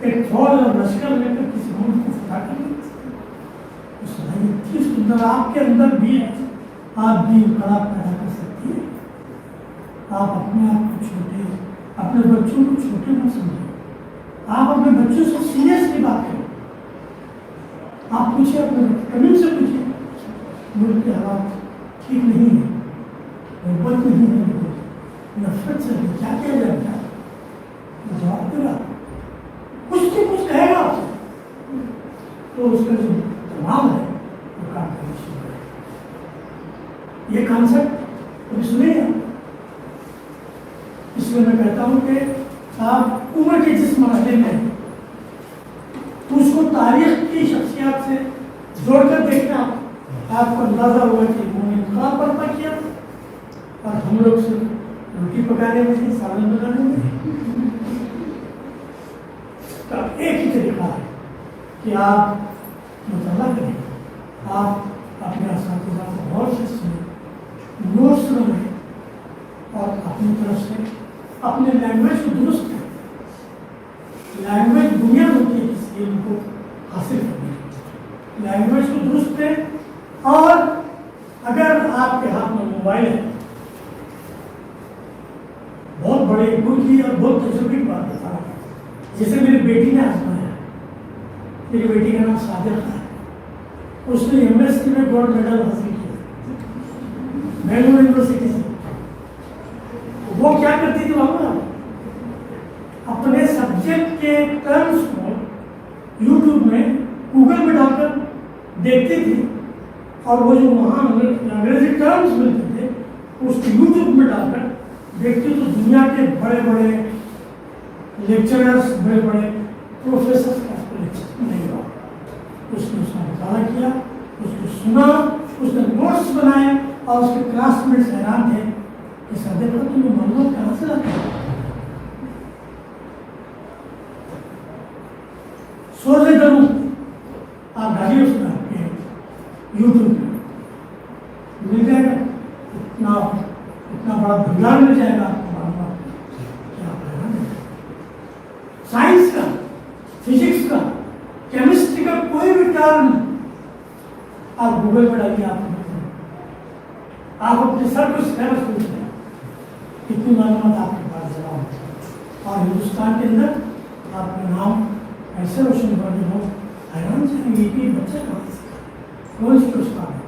ایک فوج اور لشکر لے کر کسی ملک کو فتح کر لیا. صلاحیت تھی اس کے اندر, آپ کے اندر بھی ہے. آپ بھی انقلاب پیدا کر سکتی ہے. آپ اپنے آپ کو چھوٹے, اپنے بچوں کو چھوٹے نہ سمجھیں. آپ اپنے بچوں سے سیریسلی بات کریں. آپ پوچھیں اپنے کمین سے پوچھیں ملک کے حالات ٹھیک نہیں ہے, محبت نہیں ہے, نفرت سے کیا کیا جائے گا. جواب دے گا کچھ تو کچھ کہے گا آپ سے تو اس کا جو تمام ہے وہ کام کرنا شروع کرے. یہ کانسیپٹ کبھی سنے گا. اس لیے میں کہتا ہوں کہ آپ عمر کے جس مرحلے میں اس کو تاریخ کی شخصیات سے جوڑ کر دیکھنا آپ کو اندازہ ہوا کہ انہوں نے انقلاب برپا کیا اور ہم لوگ صرف روٹی پکانے میں تھے, سالن بنانے میں. ایک ہی طریقہ ہے کہ آپ مطالعہ کریں, آپ اپنے اساتذہ کو غور سے سنیں, نوٹس بنائیں اور اپنی طرف سے اپنے لینگویج کو درست کریں. لینگویج بنیاد ہوتی ہے کسی علم کو حاصل کرنے کی. لینگویج کو درست کریں. اور اگر آپ کے ہاتھ میں موبائل ہے, بہت بڑے گل کی اور بہت تجربے کی بات بتا رہا ہوں. جیسے میری بیٹی نے آزمایا, میری بیٹی کا نام صادقہ ہے, اس نے یونیورسٹی میں گولڈ میڈل حاصل کیا بنگلور یونیورسٹی سے. وہ کیا کرتی تھی وہاں اپنے سبجیکٹ کے ٹرمز کو یوٹیوب میں گوگل میں ڈال کر دیکھتی تھی اور وہ جو وہاں انگریزی ٹرمز ملتے تھے اس کو یوٹیوب میں ڈال کر دیکھتے تو دنیا کے بڑے بڑے لیکچررس بڑے بڑے پروفیسر کا اس کو لیکچر نہیں ہوا. اس نے اس کا مطالعہ کیا, اس کو سنا, اس نے نوٹس بنائے اور اس کے کلاس میٹس حیران تھے کہ سر دیکھو تمہیں معلومات کہاں سے لاتے ہیں. سوچے کروں آپ ڈالیے اس میں آپ کے یوٹیوب میں مل جائے گا, اتنا بڑا بھنڈار مل جائے گا آپ کو معلومات. سائنس کا, فزکس کا, کیمسٹری کا کوئی بھی ٹرم آپ گوگل پہ ڈالیے, آپ اپنے سر کو اسکینر سوچ رہے ہیں کتنی معلومات آپ کے پاس جمع ہوتی ہے. اور ہندوستان کے اندر آپ کا نام ایسے روشن کر دے ہو حیران سے کہ بچہ کہاں سے کون سی استاد ہے,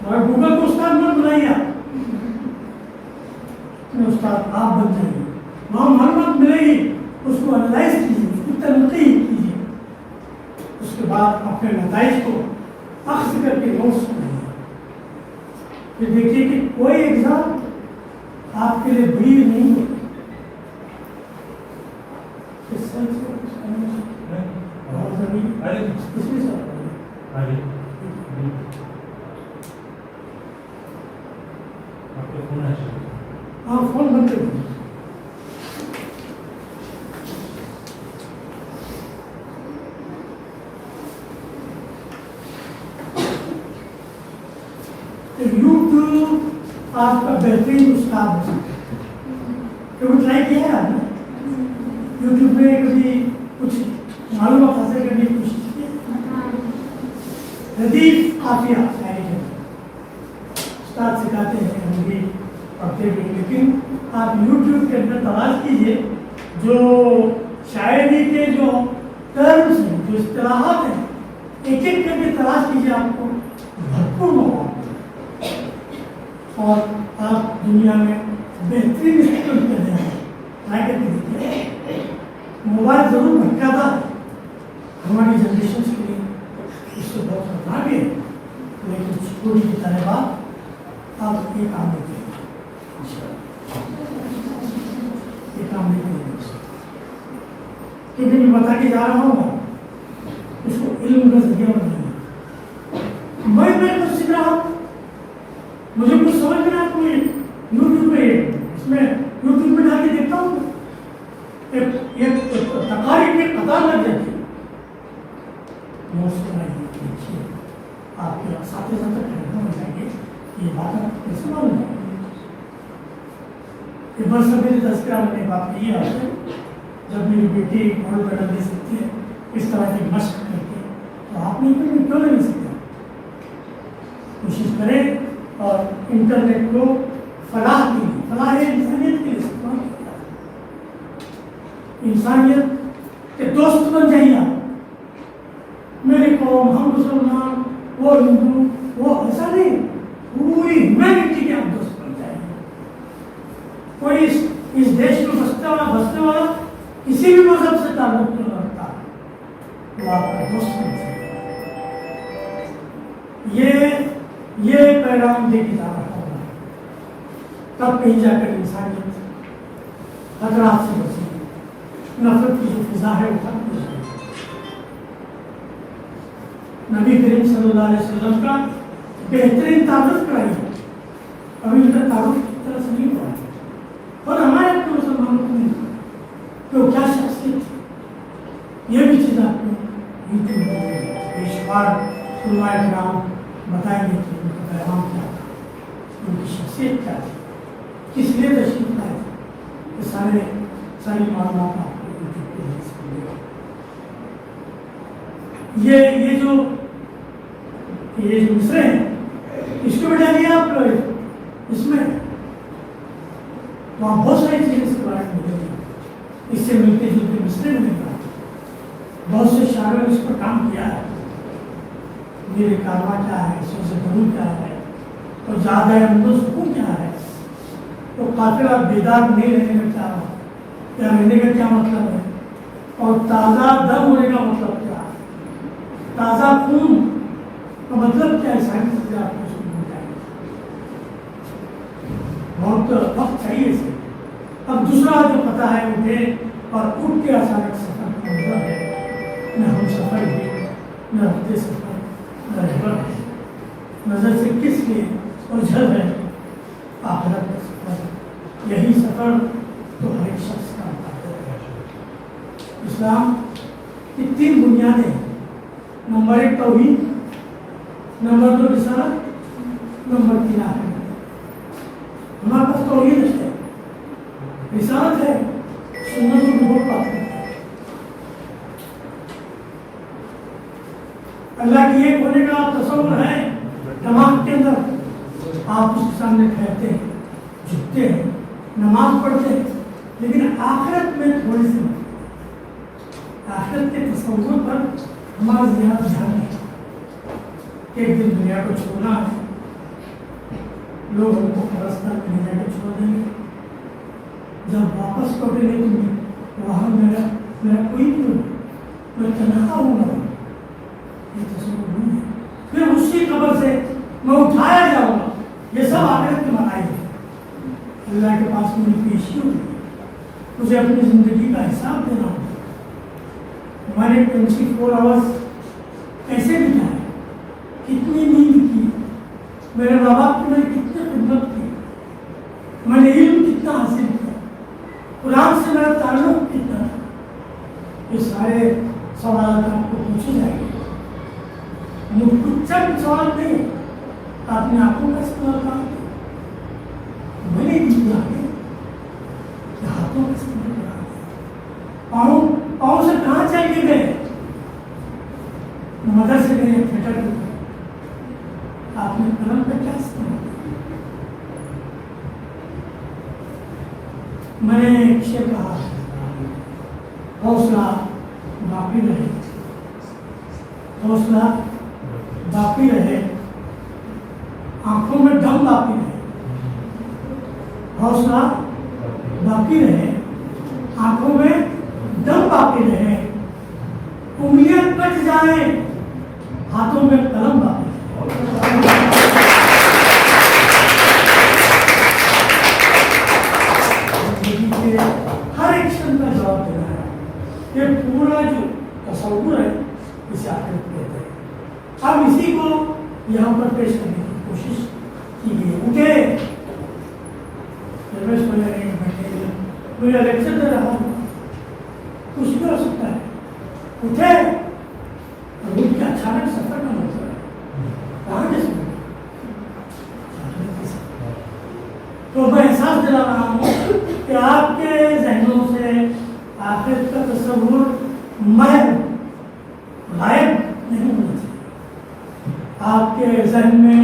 مگر گوگل کو استاد مت بنائیے, آپ استاد آپ بن جائیے. وہاں معلومات ملے گی, اس کو انالائز کیجیے, اس کی تنقید کیجیے, اس کے بعد اپنے نتائج کو اخذ کر کے نوٹس بنائیے. پھر دیکھیے کہ کوئی ایگزام آپ کے لیے بھیڑ نہیں ہوتی. ہاں فون بند کر دیجیے. یوٹیوب آپ کا بہترین استاد ہو سکتا ہے. کبھی ٹرائی کیا ہے آپ نے یوٹیوب میں کبھی کچھ معلومات حاصل کرنے کی کوشش کی؟ ردیف قافیہ استاد سکھاتے ہیں, ہم بھی پڑھتے بھی, لیکن آپ یوٹیوب کے اندر تلاش کیجیے جو شاعری کے جو ٹرمس ہیں, جو اصطلاحات ہیں, ایک ایک کر کے تلاش کیجیے, آپ کو بھرپور موقع اور آپ دنیا میں بہترین اسٹوڈنٹ کر رہے ہیں. ٹرائی کر کے دیکھیے. موبائل ضرور بھٹکاتا ہے ہماری جنریشن کے لیے, اس سے بہت خطرناک ہے, لیکن اسکول کی طالبات آپ یہ کام نہیں کریں گے, یہ کام نہیں کریں گے, کیونکہ میں بتا کے جا رہا ہوں اس کو علم کا ذریعہ بنائیں. میں کچھ سیکھ رہا ہوں, مجھے کچھ سمجھ میں آپ کو یوٹیوب پہ, اس میں یوٹیوب میں ڈال کے دیکھتا ہوں ایک تقاریر کی قطار لگ جاتی ہے. آپ کے اساتذہ تک ہو جائیں گے یہ بات آپ کیسے معلوم ہے. یہ بس میری تذکرہ میں نے بات کی ہے آپ سے, جب میری بیٹی گولڈ میڈل دے سکتی ہے اس طرح کی مشق کر کے, تو آپ نے کیوں نہیں سکتا. کوشش کریں اور انٹرنیٹ کو فلاح کے لیے, فلاح انسانیت کے لیے استعمال کیا, انسانیت کے دوست بن جائیے آپ. میری قوم, ہم مسلمان, وہ ہندو, وہ ایسا نہیں, پوری ہیومینٹی کے آپ دوست بن جائیں. کوئی اس دیش میں بسنے والا کسی بھی مذہب سے تعلق نہیں رکھتا, وہ آپ کا دوست بن جائے. یہ پیغام دے کے جا رہا ہوگا, تب کہیں جا کر انسانیت خطرات سے بچے گی. نفرت کی جو فضا ہے وہ ختم ہو جائے گی. نبی کریم صلی اللہ علیہ وسلم کا بہترین تعارف کرائیے, ابھی ان کا تعارف کی طرح سے نہیں ہوا ہے, اور ہمارے اپنے مسلمانوں کو نہیں کہ وہ کیا شخصیت تھی. یہ بھی چیز آپ کو یوٹیوب میں پیشوار علماء کرام بتائیں گے کہ ان کا پیغام کیا تھا, ان کی شخصیت کیا تھی, کس لیے تشریف لائے تھے. یہ ساری معلومات آپ کو یوٹیوب پہ مل سکیں گے. یہ جو مصرے ہیں اس کو بھی ڈالیے آپ اس میں, وہاں بہت ساری چیزیں اس کے بارے میں ملیں گی. اس سے ملتے جلتے مصرے میں نہیں پڑا, بہت سے شاعروں نے اس پر کام کیا ہے. میرے کارواں کیا ہے, سوز برو کیا ہے, اور زیادہ امن سکون کیا ہے, تو قافلہ بیدار نہیں رہنے کا کیا ہے, یا رہنے کا کیا مطلب ہے, اور تازہ دم ہونے کا مطلب کیا ہے, تازہ خون کا مطلب کیا ہے, سائنس سے آپ کو سمجھ جائے گا. بہت وقت چاہیے اسے. اب دوسرا جو پتہ ہے اٹھے اور اٹھ کے اچانک سفر کا مطلب ہے نہ ہم سفر ہے نہ رفتے سفر نہ رہبر ہے. نظر سے کس لیے الجھن ہے آخرت کا سفر. یہی سفر تو ہر ایک شخص کا مقدر ہے. اسلام کی 3 بنیادیں ہیں. نمبر 1 توحید, نمبر 2 رسالت, نمبر 3 آخرت. ہمارے پاس توحید ہے, رسالت ہے, سنت کو بہت بات کرتا ہے. اللہ کی ایک ہونے کا تصور ہے دماغ کے اندر. آپ اس کے سامنے ٹھہرتے ہیں, جھکتے ہیں, نماز پڑھتے ہیں, لیکن آخرت میں تھوڑی سی آخرت کے تصور پر ہمارا زیادہ دھیان ہے کہ ایک دن دنیا کو چھوڑنا ہے. لوگ ہم کو قبرستان میں لے جا کے چھوڑ دیں گے. جب واپس لوٹیں گے تو وہاں میرا کوئی نہیں ہوگا, میں تنہا ہوں گا. یہ تصور نہیں ہے. پھر اسی قبر سے میں اٹھایا جاؤں گا. یہ سب آخرت کی منائی ہے. اللہ کے پاس میری پیشی ہوگی, مجھے اپنی زندگی کا حساب دینا ہوگا. میں نے 24 آورس کیسے بتائے, کتنی نیند کی, میرے ماں باپ کی میں نے کتنی خدمت کی, میں نے علم کتنا حاصل کیا, قرآن سے میرا تعلق کتنا تھا. یہ سارے سوالات آپ کو پوچھے جائیں گے. کچھ چند سوال نہیں, اپنے آنکھوں کا استعمال کرا دیا, میں نے کیا ہاتھوں کا استعمال کرا دیا. پاؤں سے کہاں چل کے گئے, مدر سے گئے تھیٹر میں. آپ نے قلم کا کیا استعمال کیا. میں نے ایک شعر کہا, حوصلہ باقی رہے, حوصلہ باقی رہے, آنکھوں میں دم باقی رہے. حوصلہ باقی رہے, آنکھوں میں دم باقی رہے, انگلیاں کٹ جائیں, ہاتھوں میں قلم باقی رہے. ہر ایکشن کا جواب دینا ہے. یہ پورا جو تصور ہے اسے آخرت کہتے ہیں. اب اسی کو یہاں پر پیش کرنے کی کوشش کی گئی. اٹھے مجھے لیکچر دے رہا ہوں, کچھ بھی ہو سکتا ہے. اٹھے اور اٹھ کے اچانک سفر کا مطلب ہے کہاں جا سکتے. تو میں احساس دلا رہا ہوں کہ آپ کے ذہنوں سے آخرت کا تصور غائب نہیں ہونا چاہیے. آپ کے ذہن میں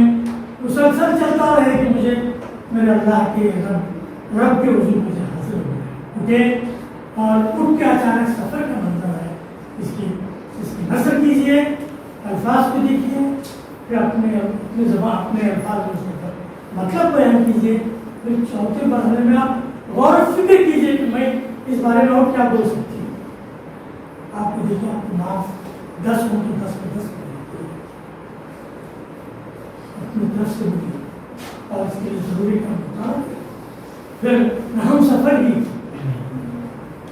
مسلسل چلتا رہے کہ مجھے میرے اللہ کے رب کے حضور مجھے حاصل ہو گیا. اٹھے اور اٹھ کے اچانک سفر کا منظر ہے, اس کی نثر کیجیے, الفاظ کو دیکھیے, پھر اپنے زبان اپنے الفاظ میں اس کا مطلب بیان کیجیے. پھر چوتھے مرحلے میں آپ غور و فکر کیجیے کہ میں اس بارے میں اور کیا بول سکتی ہوں. آپ کو دیکھیے, آپ کو مارکس 10 ہوں تو 10 میں 10 اپنی طرف سے ملی اور اس کے لیے ضروری کام ہوتا ہے. پھر نہ ہم سفر ہی,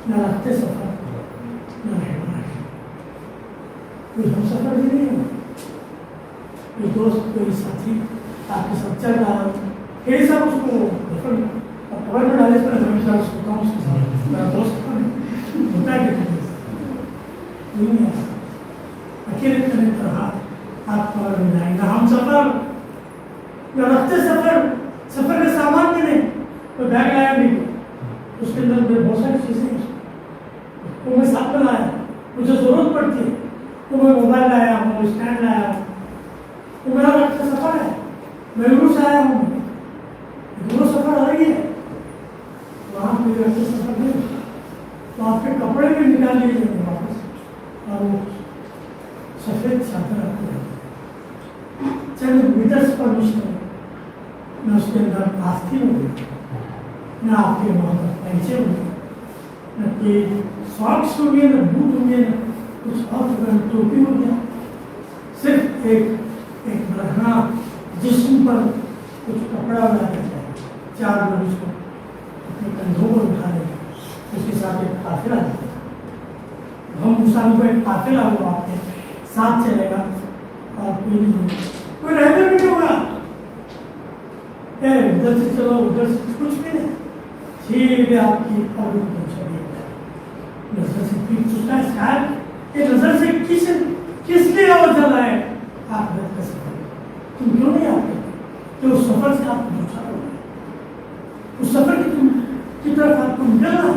نہ رکھتے سفر, نہ رہنا ہے. کوئی ہم سفر بھی نہیں ہو, کوئی دوست کوئی ساتھی آپ کے ساتھ چل رہا ہو, کئی سب اس کو پکڑ میں ڈالے پر ہمیشہ اس کو کام اس کے ساتھ میرا دوست ہوتا ہے کہ نہیں ہے. اکیلے کرنے پر آپ پکڑ میں جائیں گا. ہم سفر یا رکھتے سفر کا سامان بھی نہیں, کوئی بیگ لایا نہیں, اس کے اندر بہت ساری چیزیں وہ میں ساتھ میں لایا, مجھے ضرورت پڑتی ہے تو میں موبائل لایا ہوں, اسٹینڈ لایا ہوں. تو میرا رکھتا سفر ہے, میں دور سے آیا ہوں, دور سفر آ رہی ہے, وہاں کوئی رکھتے سفر نہیں. تو آپ کے کپڑے بھی نکال لیجیے واپس, اور وہ سفید چادر آپ کو چند میٹرس پر مشکل, نہ اس کے اندر آستین ہوگی, نہ آپ کے وہاں پر پینچے ہوگی, نہ کوئی ساکس ہو گئے, نہ بوٹ ہو گئے, نہ کچھ اور ٹوپی ہو گیا. صرف ایک برہنہ جسم پر کچھ کپڑا لگا دیتا ہے, 4 लोग इसको अपने कंधों पर उठा लेंगे, उसके साथ एक काफिला होगा, हम मुसाफिर को एक काफिला होगा आपके साथ चलेगा और कोई रहने भी नहीं होगा, उधर से चलो उधर से कुछ भी नहीं, सीधे आपकी पलक पहुंचेगी। नजर से पीठ पूछना है शायद ये नजर से किस लिए आवाज आए आप का सफर तुम क्यों नहीं आते कि उस सफर से आप दूसरा हो गए, उस सफर की तरफ आपको निकलना है।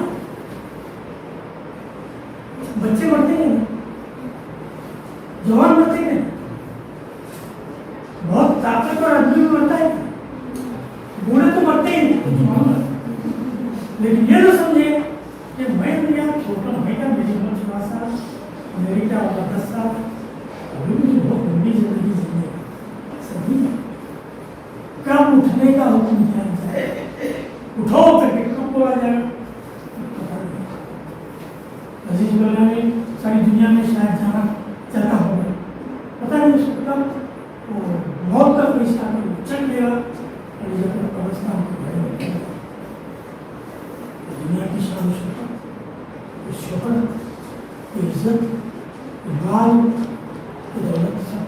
बच्चे मरते हैं, जवान मरते हैं, बहुत ताकतवर आदमी मरता है, बूढ़े तो मरते ही नहीं, लेकिन ये ना समझे कि मैं मेरा छोटा भाई का मेरी उम्र 16 साल, मेरी क्या 10 साल, अभी मुझे बहुत लंबी जिंदगी जीनी है, सभी कब उठने का हुक्म दिया जाए, उठो करके कब बोला जाएगा पता नहीं। अजीज बोला में सारी दुनिया में शायद जाना चाहता होगा, पता नहीं उसको कब मौत का फरिश्ता चल गया और जब कब्रिस्तान को गए दुनिया की शान शोहरत, इज्जत, माल, दौलत सब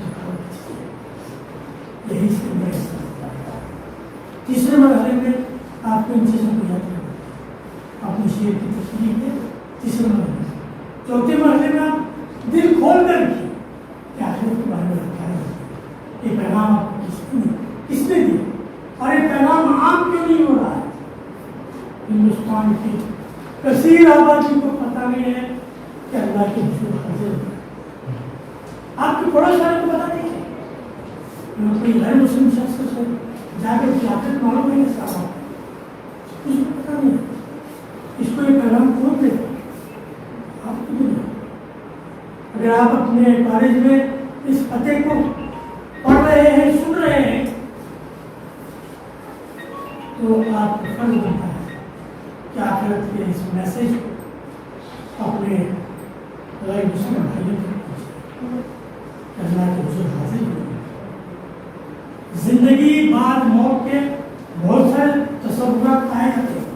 यही से बड़े तीसरे मरहले में आपको इन चीज़ों को याद रखना, अपनी शेर की तस्वीर है तीसरे मरहले। चौथे मरहले में आप दिल खोल कर रखिए कि आखिर के बारे में क्या है, ये पैगाम आपको किसने दिया और ये पैगाम आम क्यों नहीं हो रहा है। हिंदुस्तान की कसीर आबादी को पता नहीं है कि अल्लाह के हुजूर हाजिर है, आपके पड़ोस वाले को पता नहीं है, कोई गैर मुस्लिम शख्स से जाकर जाकर मालूम नहीं है साहब, उसको पता नहीं है, इसको ये पैगाम कौन दे आपको नहीं। अगर आप अपने कॉलेज में इस पते को पढ़ रहे हैं, सुन रहे हैं, तो आपको फर्ज बनता है कि आखिरत के इस मैसेज को अपने गैर मुस्लिम भाइयों तक पहुँचाएं, अल्लाह के हुजूर हाजिर हो। जिंदगी बाद मौत के बहुत सारे तसव्वुरात आए जाते हैं,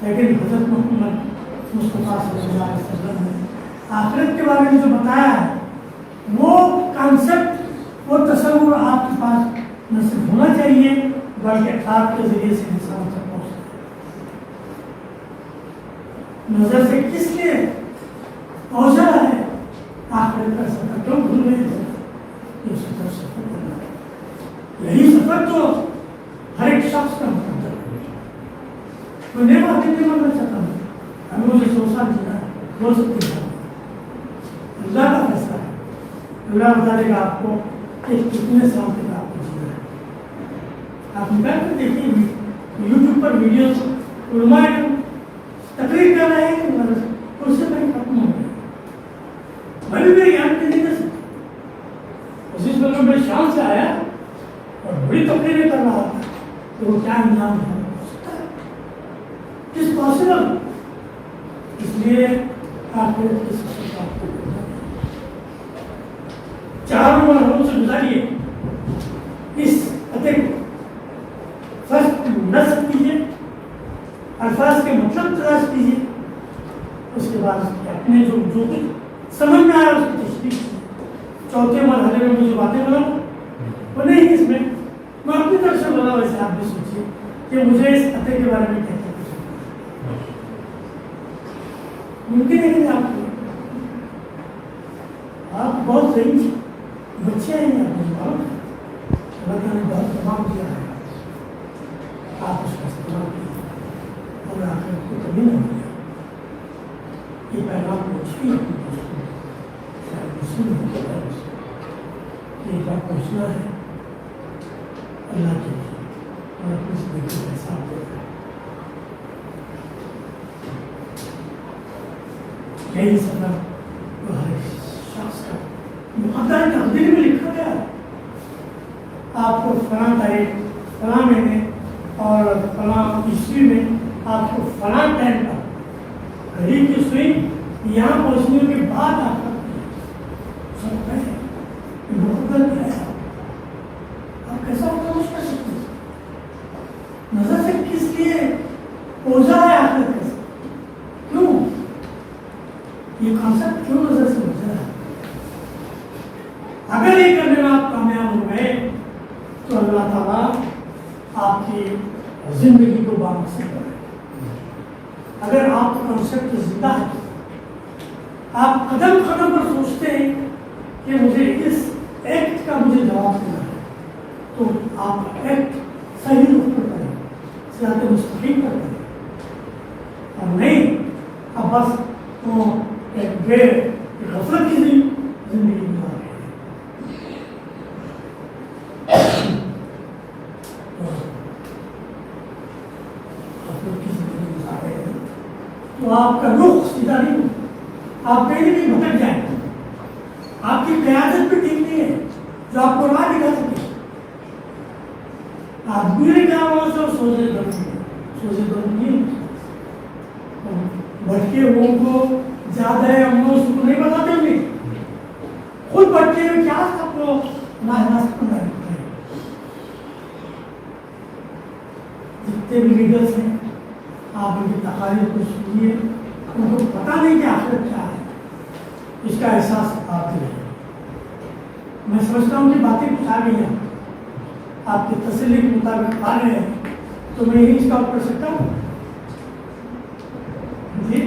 लेकिन हज़रत मोहम्मद मुस्तफ़ा सल्लल्लाहु अलैहि वसल्लम ने आखिरत के बारे में जो बताया है, वो कॉन्सेप्ट, वो तसव्वुर आपके पास न सिर्फ होना चाहिए बल्कि आपके जरिए से इंसान तक पहुँचता है। नजर से किस लिए पहुँचा है, आखिरत का सफर क्यों भूल गए, ये सफर करना है, यही सफर तो हर एक शख्स का मुकद्दर है। कोई नहीं बात नहीं मानना चाहता हूँ, हमें मुझे 100 साल जीना है, हो सकती है, अल्लाह का फैसला है, अल्लाह बता देगा आपको कि कितने साल तक आपको जीना है। आप निकाल कर देखिए यूट्यूब पर वीडियो, उलमा तकरीर कर रहे हैं, उससे कहीं खत्म हो गया, मैं भी मेरे ज्ञान के नहीं कर सकता, उसी समय बड़े शान से आया और बड़ी तकरीरें कर रहा था, तो वो क्या इंजाम हो सकता है, किस पॉसिबल। इसलिए आपको चार मरहलों से गुजारिए, इस पते को फर्स्ट नस्ब कीजिए, अल्फाज के मतलब तलाश कीजिए, उसके बाद अपने जो कुछ समझ में आया उसकी तशरीह कीजिए। चौथे मरहले में मुझे बातें बनाऊँ वो नहीं, इसमें मैं अपनी तरफ से बोला, वैसे आप भी सोचिए कि मुझे इस पते के बारे में क्या क्या मुमकिन है कि आप बहुत सही बच्चे हैं, अल्लाह ने बहुत तमाम किया है, आप उसका इस्तेमाल कीजिए और आखिर को कभी नहीं मिलेगा। ये पैगाम कुछ भी मुस्लिम ये बात पहुँचना है अल्लाह के लिए और अपनी जिंदगी का हिसाब देना है। यही सफर तो हर शख्स का मुक़द्दर तक़दीर में लिखा गया है, आपको फलां तारीख, फलां महीने और फलां ईस्वी में आपको फलां टाइम पर घड़ी की सुई यहाँ पहुँचने के बाद आपका सब है मुक़द्दर है। आप कैसा होगा कर सकते हैं, नजर से किस लिए ओझा है आखिरत का? क्यों ये कॉन्सेप्ट क्यों नजर से ओझा है? अगर ये करने में आप कामयाब हो गए तो अल्लाह ताला आपकी जिंदगी को बामकसद बनाए। अगर आपका कॉन्सेप्ट जिंदा है, आप कदम कदम पर सोचते हैं कि मुझे इस एक्ट का मुझे जवाब देना है, तो आप एक्ट सही रूप पर करें, सिरात मुस्तकीम पर करें, और नहीं अब बस तो एक गफलत की जिंदगी गुजार रहे हैं। गफलत की जिंदगी गुजार रहे हैं तो आपका रुख सीधा नहीं होगा, आप कहीं भी भटक जाएंगे। आपकी क़यादत भी ठीक नहीं है जो आपको राह दिखा सके। आप बुरे कामों से सोचे दो नहीं भटके हुओं को ज्यादा है हम लोग उसको नहीं बताते होंगे, खुद भटके हुए क्या आपको नाराज करना है। जितने भी लीडर्स हैं आप उनकी तकारीर को सुनिए, उनको पता नहीं कि आखिरत क्या है, इसका एहसास आप दिलाइए। मैं समझता हूँ कि बातें कुछ आ गई हैं, आपके तसल्ली के मुताबिक आ रहे हैं, तो मैं यही इसका कर सकता हूँ जी।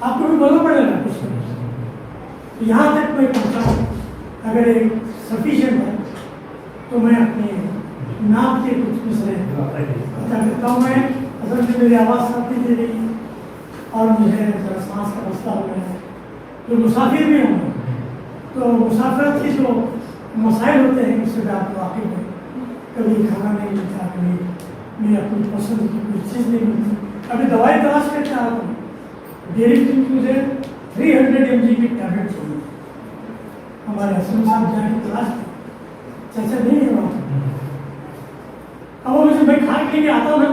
आपको भी बोलना पड़ेगा कुछ तो यहाँ तक मैं पहुँचाऊँ। अगर एक सफिशिएंट है तो मैं अपने नाम के कुछ मिसरे बता देता हूँ। मैं असल में मेरी आवाज़ साथी दे रही है और मुझे जरा सांस का मसला हो गया है, जो मुसाफिर भी होंगे तो मुसाफरत के जो मसाइल होते हैं उससे भी आप वाकिफ हैं। कभी खाना नहीं मिलता, कभी मेरी अपनी पसंद की कोई चीज़ नहीं मिलती। अभी दवाई तलाश करके आ रहा हूँ, डेली मुझे 300 mg की टैबलेट चाहिए। हमारे हसन साहब जाके तलाश की, चाचा नहीं है वहाँ। अब वो मुझे मैं खा के लिए आता हूँ ना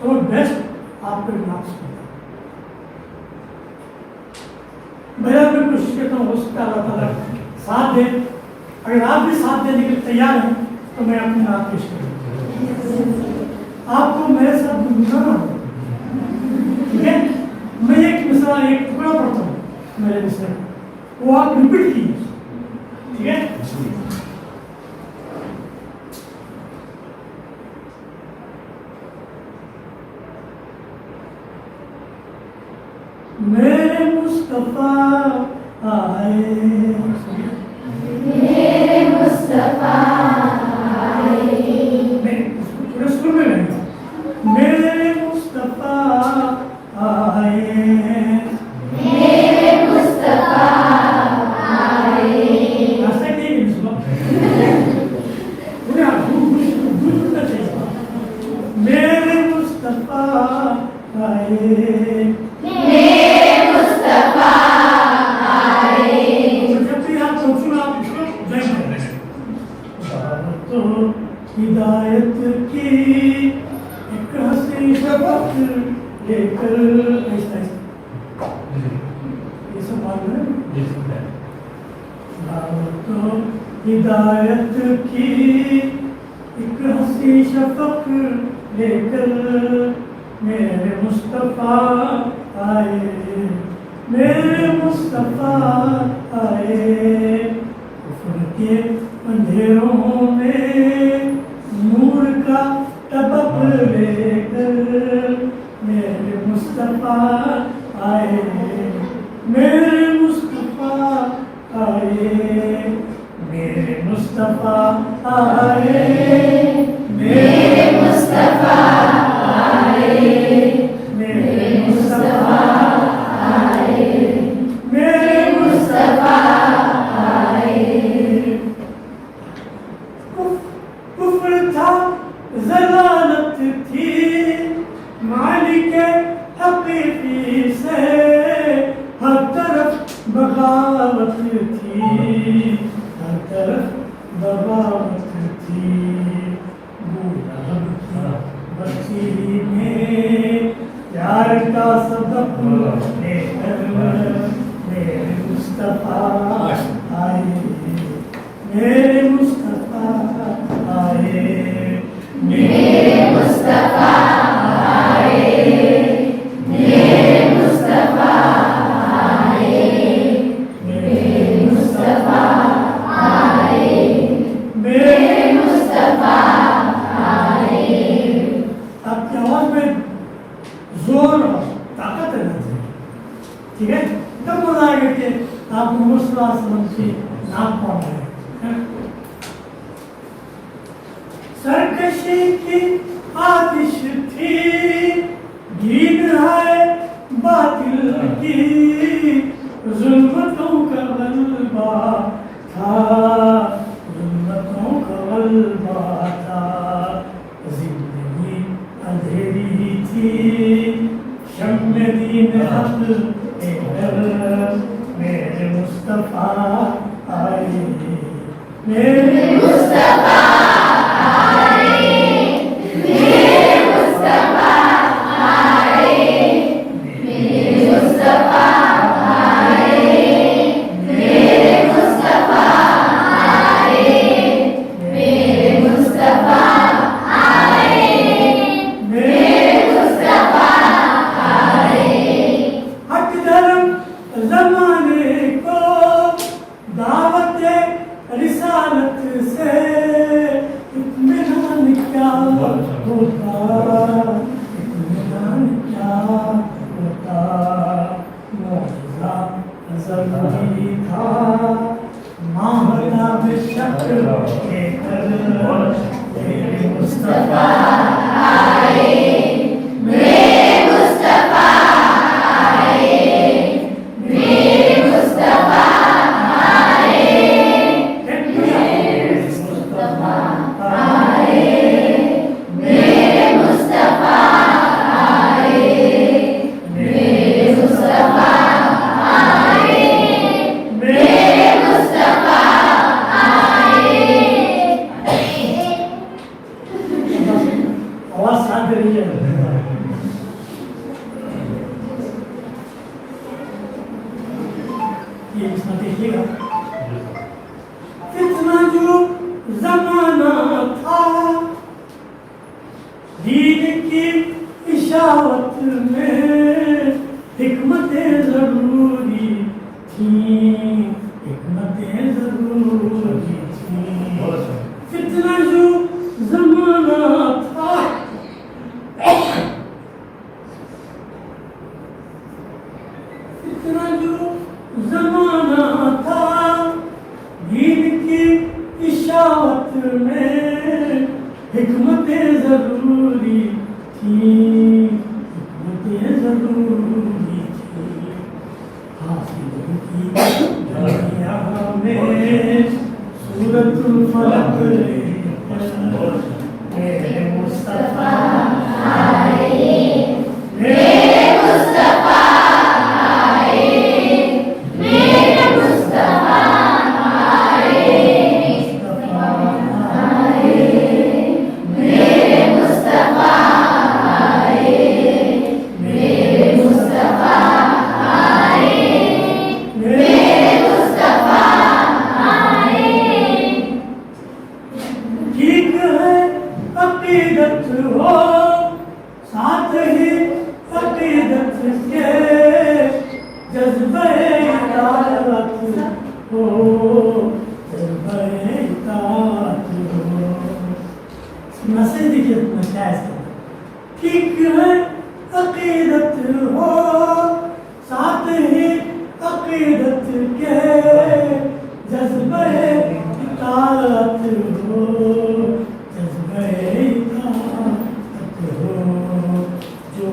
तो वो बेस्ट आपको नाम सुनता। मेरा भी कोशिश करता हूँ हो सकता है अल्लाह ताला साथ दे। अगर आप भी साथ देने के लिए तैयार हैं तो मैं अपनी बात पेश करूँ। आपको मेरे साथ गुजारना हो, ठीक है? मैं एक मिसाल एक टुकड़ा पढ़ता हूँ मेरे मिसरे, वो आप रिपीट कीजिए, ठीक है? मेरे मुस्तफा आए, मेरे मुस्तफा आए, पूरे स्कूल में रहेगा। मेरे मुस्तफा आए, मेरे मुस्तफा आए, रास्ता नहीं है सुनो, पूरे आप घूमना चाहिए। मेरे मुस्तफा आए, मेरे मुस्तफा आए, जब भी आप सोचो आप इसको जय करें। तो हिदायत की एक हंसी शफक लेकर ऐसा ये सब मालूम है। तो हिदायत की एक हंसी शफक लेकर मेरे मुस्तफा आए, मेरे मुस्तफा आए, कुफ्र के अंधेरों में नूर का तबक लेकर मेरे मुस्तफा आए, मेरे मुस्तफा आए, मेरे मुस्तफा आए, मेरे मुस्तफा आए, मेरे मुस्तफा आए, मेरे मुस्तफा आए, कुफ्र था ज़लालत थी मालिक हकीकी से हर तरफ बगावत थी, हर तरफ बगावत थी। बस्ती में प्यार का सबक लेकर मेरे मुस्तफा आए, मेरे मुस्तफा आए, मेरे जोर और ताकत रहना चाहिए, ठीक है? तब मजा आएगा कि आप मुस्कुराहट की नाक पाँव है। सरकशी की आतिश थी, दीन है बातिल की, जुल्मतों का गलबा था, जुल्मतों का गलबा था, जिंदगी अंधेरी थी, शम्मे दीन हक मेरे मुस्तफा आए, मेरे मुस्तफा आए, मेरे मुस्तफा आए, मेरे मुस्तफा आए, मेरे मुस्तफा आए, मेरे मुस्तफा आए, मेरे मुस्तफा आए। हक धर्म ज़माने को दावत रिसालत से इत्मीनान क्या होता, इत्मीनान क्या होता, मौज़ा ज़रूरी था, माहौला बेशक के कर, मेरे मुस्तफा आए, मेरे मुस्तफा आए, मेरे मुस्तफा आए, मेरे मुस्तफा आए, मेरे मुस्तफा आए, मेरे मुस्तफा आए, मेरे मुस्तफा आए। आवाज साथ दे रही है। ये इसमें देखिएगा, कितना जो जमाना था, दीन की इशारत में हिकमतें जरूरी थी, हिकमतें जरूरी थी। कितना जो जमाना था, कितना जो जमाना था, दीन की इशारत में हिकमतें जरूरी थी, हिकमतें जरूरी थी। हासिल की दुनिया में सूरतुल फलक मेरे मुस्तफा आए, मेरे मुस्तफा आए, मेरे मुस्तफा आए, मेरे मुस्तफा आए, मेरे मुस्तफा आए, मेरे मुस्तफा आए। ठीक है अकीदत हो, साथ ही अकीदत के जज्बे इताअत हो, जज्बे इताअत हो। मैसेज देखिए अपना क्या है इसका। ठीक है अकीदत हो, साथ ही अकीदत के जज्बे इताअत हो, जज्बे इताअत हो, जो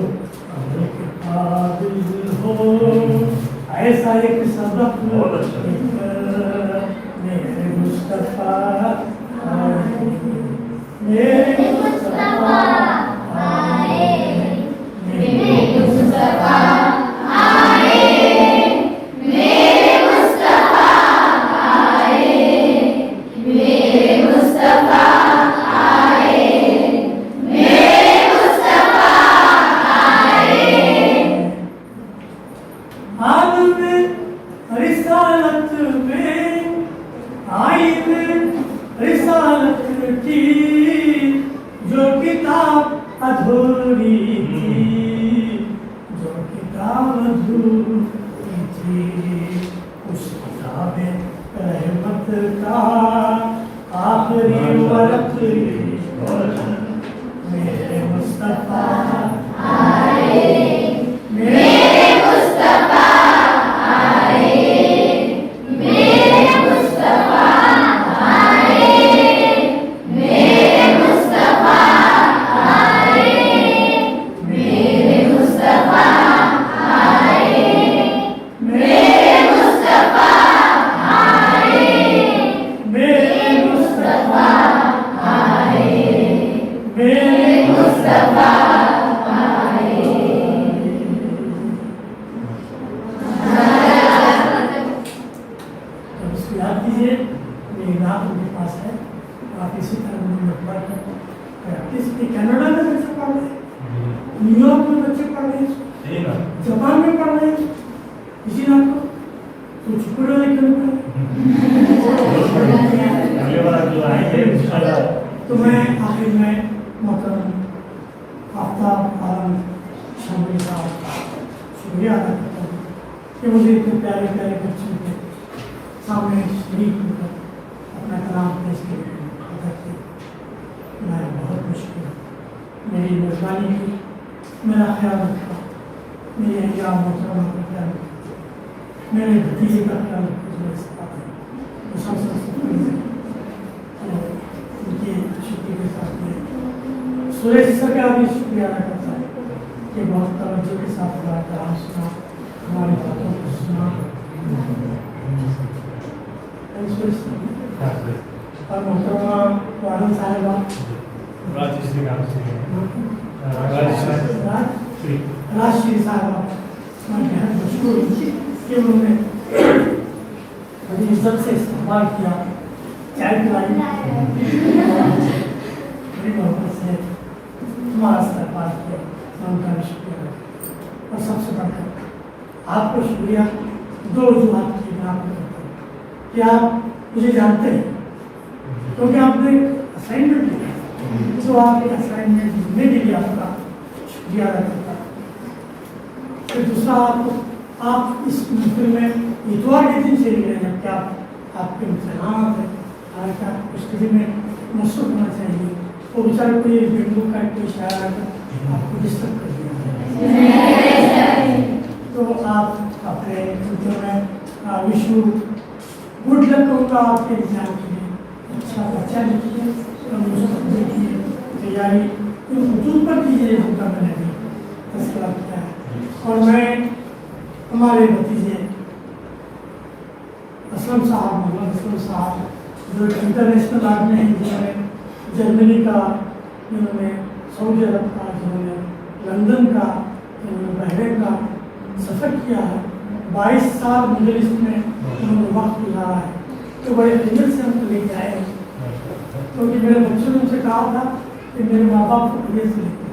अमल के काबिल हो, ऐसा एक सबक बहुत अच्छा। मेरे मुस्तफा आए, मेरे मुस्तफा आए, मेरे मेरे मुस्तफा आए, मेरे मुस्तफा आए, मेरे मुस्तफा आए, मेरे मुस्तफा आए। आलम रिसालत में आइन रिसालत की जो किताब अधूरी थी, जो किताब अधूरी थी, उस किताब रहमत का आखिरी वर्क मेरे मुस्तफा आए, मुस्तफा आए। तो इसको याद कीजिए, मेरी नाम उनके पास है, आप इसी तरह मुझे प्रैक्टिस की। कनाडा में बच्चे पढ़ रहे हैं, न्यूयॉर्क में बच्चे पढ़ रहे हैं, जापान में पढ़ रहे हैं, इसी नाम को तो छुपड़े क्यों अगले बार जो आएंगे इंशाल्लाह। तो मैं आखिर में मोहतरम आफ्ताब आलम शामिल साहब का शुक्रिया अदा करता हूँ कि मुझे इतने प्यारे प्यारे बच्चों के सामने शरीक होकर अपना कलाम पेश करके मैं बहुत मुश्किल मेरी मेहरबानी की, मेरा ख्याल रखा, मेरे अय्याम मोहतरमा का ख्याल रखा, मेरे भतीजे का ख्याल रखा जो इस बात है तो सबसे उनके शुक्रिया के साथ में सुरेश सर का भी शुक्रिया अदा करता है कि बहुत तवज्जो के साथ हमारा कलाम सुना, हमारी बातों को सुना। और मोहतरमा वारन साहिबा राजश्री साहिबा मैं बेहद मशहूर कि उन्होंने बड़ी इज्जत से इस्तेमाल किया, चाय पिलाई, बड़ी मोहब्बत से हमारा इस्तेमाल किया, मैं उनका भी शुक्रिया। और सबसे बढ़कर आपको शुक्रिया दो वजूहात की मैं आपको करता हूँ कि आप मुझे जानते हैं क्योंकि आपने असाइनमेंट लिया, तो आप एक असाइनमेंट लिखने के लिए आपका शुक्रिया अदा करता हूँ। फिर दूसरा आप इस महफिल में इतवार के दिन से ले रहे हैं कि आपके इम्तहान है, हालांकि आपको स्टडी में मसरूफ होना चाहिए, वो बेचारे कोई बेंगलुरु का कोई शायर आकर आपको डिस्टर्ब कर दिया, तो आप अपने में विशु गुड लक होगा आपके एग्जाम के लिए, अच्छा लिखिए और मुझे देखिए तैयारी वजूद पर कीजिए, होगा मैंने भी फैसला किया है। और मैं हमारे भतीजे असलम साहब, मोहम्मद असलम साहब जो इंटरनेशनल आदमी हैं, जिन्होंने जर्मनी का, जिन्होंने सऊदी अरब का, जिन्होंने लंदन का, जिन्होंने बहरीन का सफ़र किया है, 22 साल मिडिल ईस्ट में उन्होंने वक्त गुजारा है, तो बड़े हिम्मत से हमको लेके आए हैं। क्योंकि मेरे बच्चों ने मुझसे कहा था कि मेरे माँ बाप को प्रिय से लेते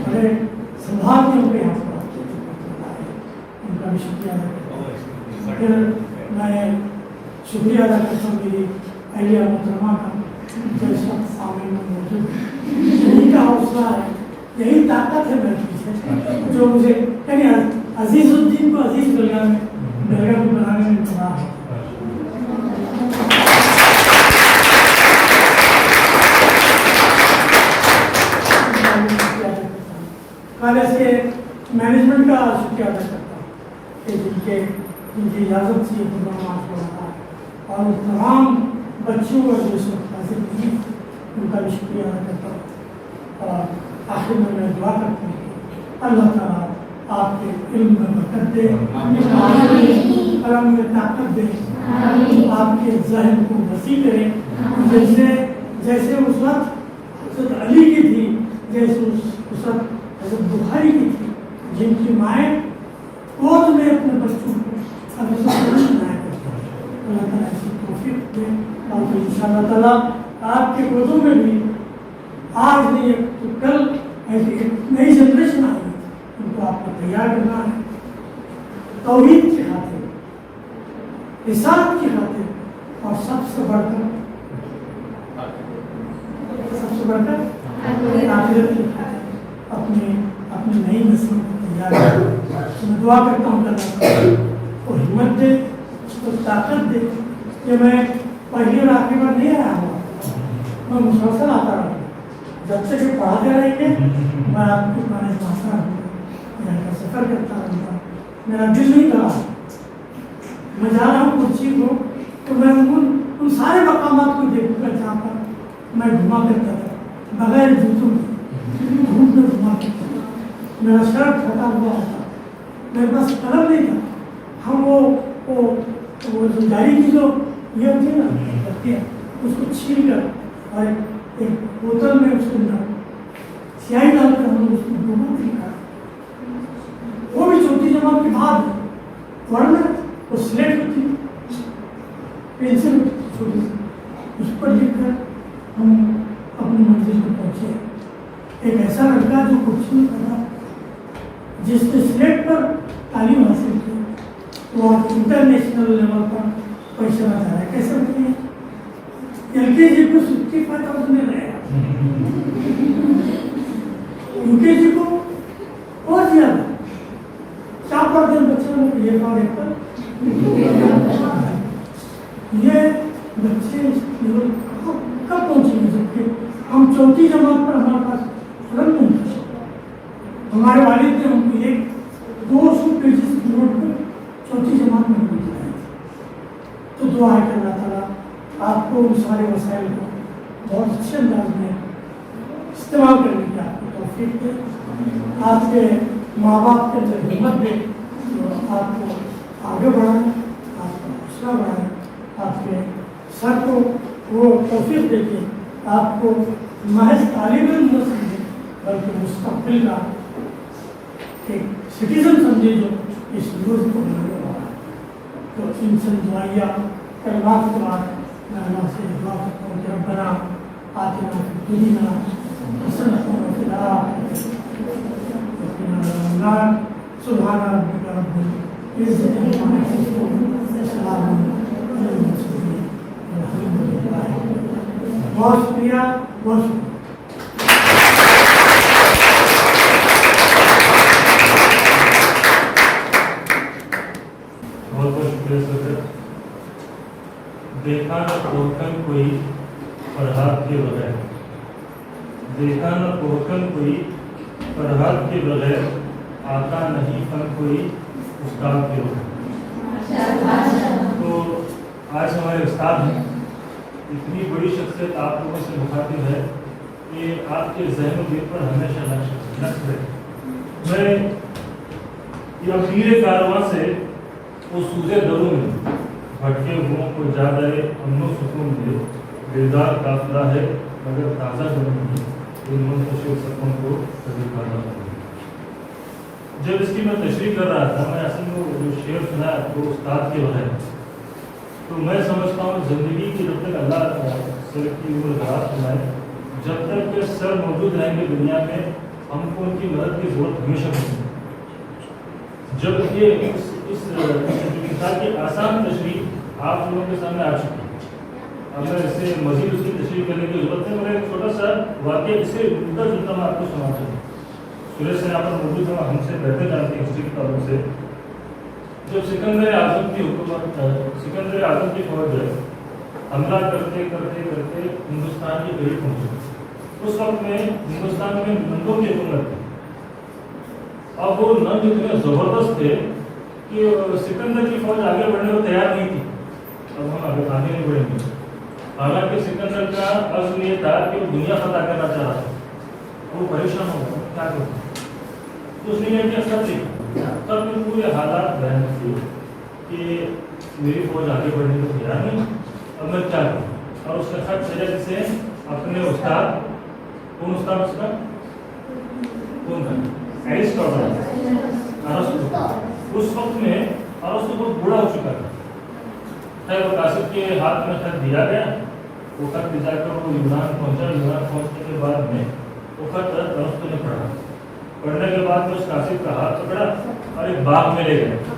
बड़े संभाल के उनके यहाँ पर उनका भी शुक्रिया अदा करता हूँ। फिर मैं शुक्रिया अदा करता हूँ मेरी अहलिया मोहतरमा का जो इस वक्त सामने में मौजूद है, यही का हौसला है, यही ताकत है मेरे पीछे जो मुझे यानी अजीजुद्दीन को अजीज दरगाह में बनाने में बना है। कॉलेज के मैनेजमेंट का शुक्रिया अदा करता हूँ कि जिनकी इजाज़त से प्रोग्राम हो रहा है, और तमाम बच्चों को जो इस वक्त हाजिर की उनका भी शुक्रिया अदा करता हूँ। और आखिर में मैं दुआ करता हूँ कि अल्लाह ताला आपके इल्म में बरकत दे, कलम में ताकत दे, आपके ज़हन को वसी करे, जैसे उस वक्त हज़रत अली की थी, जैसे उस वक्त हज़रत बुखारी की थी, जिनकी माएँ गोद में अपने बच्चों को बनाया करती हैं। अल्लाह ताला ऐसी तौफीक दे, और इंशाअल्लाह ताला आपके गोदों में भी आज नहीं तो कल ऐसी एक नई जनरेशन आएगी, उनको आपको तैयार करना है तौहीद की खातिर, रिसालत की खातिर, और सबसे बढ़कर आखिरत की खातिर अपनी नई नस्ल को तैयार करना। तो मैं दुआ करता हूँ अल्लाह को हिम्मत दे, उसको ताकत दे कि मैं पहली और आखिरी बार नहीं आया हूँ, मैं मुसलसल आता रहूँ, जब तक ये पढ़ाते रहेंगे मैं आपकी पुराने भाषा यहाँ का सफ़र करता रहूँगा। मेरा दिल नहीं करा, मैं जा रहा हूँ कुर्सी को, तो मैं उन सारे मकामात को देखूँगा जहाँ पर मैं घुमा करता था बगैर जूतों के, धूप में घुमा करता था, मेरा शर्ट फटा हुआ होता, मेरे पास कलम नहीं था, हम वो जो गाड़ी की जो ये होती है ना पत्तियाँ, उसको छील कर और एक बोतल में उसके अंदर ایک ایسا لڑکا جو کچھ نہیں کرا، جس نے سلیٹ پر تعلیم حاصل کی، وہ آج انٹرنیشنل لیول پر پیسہ بتا رہا ہے. کیسے بتائیں؟ LKG کو 65,000 میں رہے گا، UKG کو اور زیادہ. کیا پڑھتے ہیں بچوں کو؟ یہ فار ایگزامپل یہ بچے اس لیول کب پہنچیں گے؟ جبکہ ہم چوتھی جماعت پر ہمارے پاس قلم نہیں تھا. ہمارے والد نے ہم کو 200 پیجز کی نوٹ پر چوتھی جماعت میں لکھایا تھا. تو دعا ہے کہ اللہ تعالیٰ آپ کو ان سارے وسائل کو بہت اچھے انداز میں استعمال کرنے کی آپ کو توفیق دے، آپ کے ماں باپ کے اندر ہمت دے، آپ کو آگے بڑھائیں، آپ کا حوصلہ بڑھائیں، آپ کے سر کو وہ توفیق دے کے آپ کو محض طالب علم نہ سمجھے بلکہ مستقبل کا ایک سٹیزن سمجھے جو اس ملک کو بنانے والا ہے. تو ان سے دعائیہ کلمات کے بعد میں اللہ سے دعا کرتا ہوں کہ ربنا آتنا فی الدنیا حسنۃ وفی الآخرۃ وقنا عذاب النار. سبحان ربک رب العزۃ عما یصفون وسلام علی المرسلین والحمد للہ. بہت شکریہ، بہت شکریہ. بہت بہت شکریہ سر. دیکھا نہ پوکھن کوئی فرحات کے بغیر، دیکھا نہ پوکھن کوئی فرحات کے بغیر، آتا نہیں فن کوئی استاد کے بغیر. تو آج ہمارے استاد ہیں، اتنی بڑی شخصیت آپ لوگوں سے مخاطب ہے کہ آپ کے ذہن و دل پر ہمیشہ نقش رہے. میں یہ امیر کارواں سے وہ سوزے دروں میں بھٹکے ہوں کو زیادہ امن و سکون ملے، بیدار قافلہ ہے مگر تازہ گرم نہیں، ان منتشر سکون کو کبھی تازہ نہیں. جب اس کی میں تشریح کر رہا تھا، میں اصل میں جو شعر سنا وہ استاد کے بغیر، تو میں سمجھتا ہوں زندگی کی جب تک اللہ سر کی عمر دراز سنائے، جب تک کہ سر موجود رہیں گے دنیا میں، ہم کو ان کی مدد کی ضرورت ہمیشہ ہوتی ہے. جب یہ اس مثال کی آسان تشریح آپ لوگوں کے سامنے آ چکی ہے، اب میں اس سے مزید اس کی تشریح کرنے کی ضرورت ہے. میں ایک چھوٹا سا واقعہ اس سے ملتا جلتا میں آپ کو سنا چاہوں. سورج سے یہاں پر موجود ہیں، ہم سے بہتر جانتے ہیں ہسٹری کی تعلق سے. جب سکندر اعظم کی حکومت، سکندر اعظم کی فوج حملہ کرتے کرتے کرتے ہندوستان کے قریب پہنچی، اس وقت میں ہندوستان میں ننگوں کی حکومت تھی. اب وہ ننگ اتنے زبردست تھے کہ سکندر کی فوج آگے بڑھنے کو تیار نہیں تھی. اب ہم آگے نہیں بڑھیں گے. حالانکہ سکندر کا عزم یہ تھا کہ وہ دنیا فتح کرنا چاہ رہا تھا. وہ پریشان ہو گیا، کیا کروں. تو اس نے یہ کیا خط لکھا. تب میں پورے حالات بیان کیے کہ میری فوج آگے بڑھنے کو تیار نہیں، اب میں کیا کروں. اور اس کا خط سجا جسے اپنے استاد، کون استاد اس کا، کون تھا، اس وقت میں ارسطو بہت بوڑھا ہو چکا تھا. خیر قاصد کے ہاتھ میں خط دیا گیا، وہ خط لے جا کر وہ یونان پہنچا. یونان پہنچنے کے بعد میں وہ خط ارسطو نے پڑھا. پڑھنے کے بعد میں اس قاصد کا ہاتھ پکڑا اور ایک باغ میں لے گیا.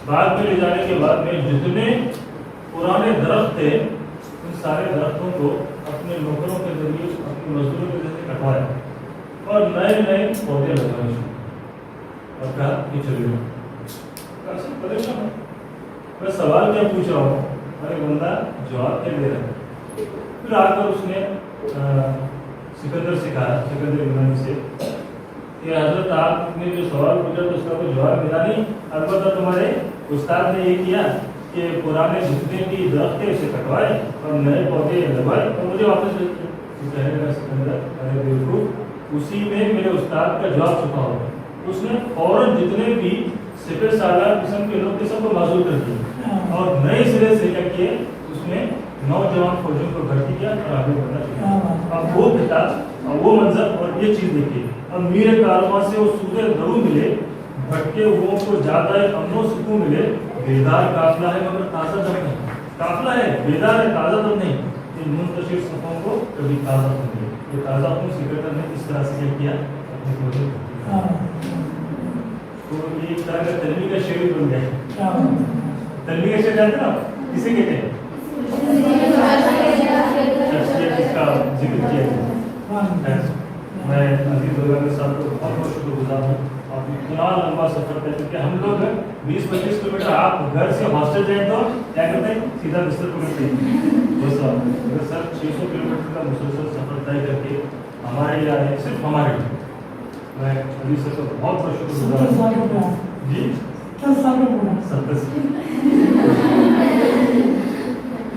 باغ میں لے جانے کے بعد میں جتنے پرانے درخت تھے ان سارے درختوں کو اپنے نوکروں کے ذریعے، اپنے مزدوروں کے ذریعے کٹوایا اور نئے نئے پودے لگانے شروع اور کہا کہ چلیے. پریشان ہے، میں سوال کیا پوچھ رہا ہوں اور ایک بندہ جواب کیا دے رہا ہے. پھر آ کر اس نے سکندر سے کہا، سکندر یونانی سے، کہ حضرت آپ نے جو سوال پوچھا تو اس کا کوئی جواب ملا نہیں، البتہ تمہارے استاد نے یہ کیا کہ پرانے جتنے بھی درخت تھے اسے کٹوائے اور نئے پودے لگوائے اور مجھے واپس کہنے لگا سکندر، ارے بالکل اسی میں میرے استاد کا جواب چھپا ہوگا. اس نے فوراً جتنے بھی سپہ سالار قسم کے لوگ تھے سب کو معذور کر دیا اور نئے سرے سے کیا کیے، اس میں نوجوان فوجیوں کو بھرتی کیا اور آگے بڑھنا شروع. اب وہ کتاب اور وہ منظر اور یہ چیز دیکھیے. اب میرے کارواں سے وہ سودے درو ملے، بھٹکے ہوئوں کو زیادہ امن و سکون ملے. بیدار قافلہ ہے مگر تازہ دم نہیں. قافلہ ہے، بیدار ہے، تازہ دم نہیں. ان منتشر صفوں کو کبھی تازہ دم ملے. ये ताज़ा अपने सेक्रेटरी ने इस तरह से किया अपने प्रोजेक्ट, हाँ, तो ये एक तरह का तलवी का शेड्यूल बन गया है। क्या बात है। तलवी का शेड जानते ना आप? किसे कहते हैं? शख्सियत का जिक्र किया गया हाँ, है। मैं अजीज वगैरह साहब को बहुत बहुत शुक्रगुजार हूँ। आप इतना लंबा सफर तय करके, हम लोग 20-25 किलोमीटर आप घर से हॉस्टल जाए तो क्या करते हैं, सीधा बिस्तर पकड़ते हैं दोस्तों। अगर सर 600 किलोमीटर का मुसलसल सफर तय करके हमारे लिए आए, सिर्फ हमारे लिए, मैं अजीज सर का बहुत बहुत 70 शुक्रगुजार साल हूँ का पूरा, जी। 10 साल का पूरा। 70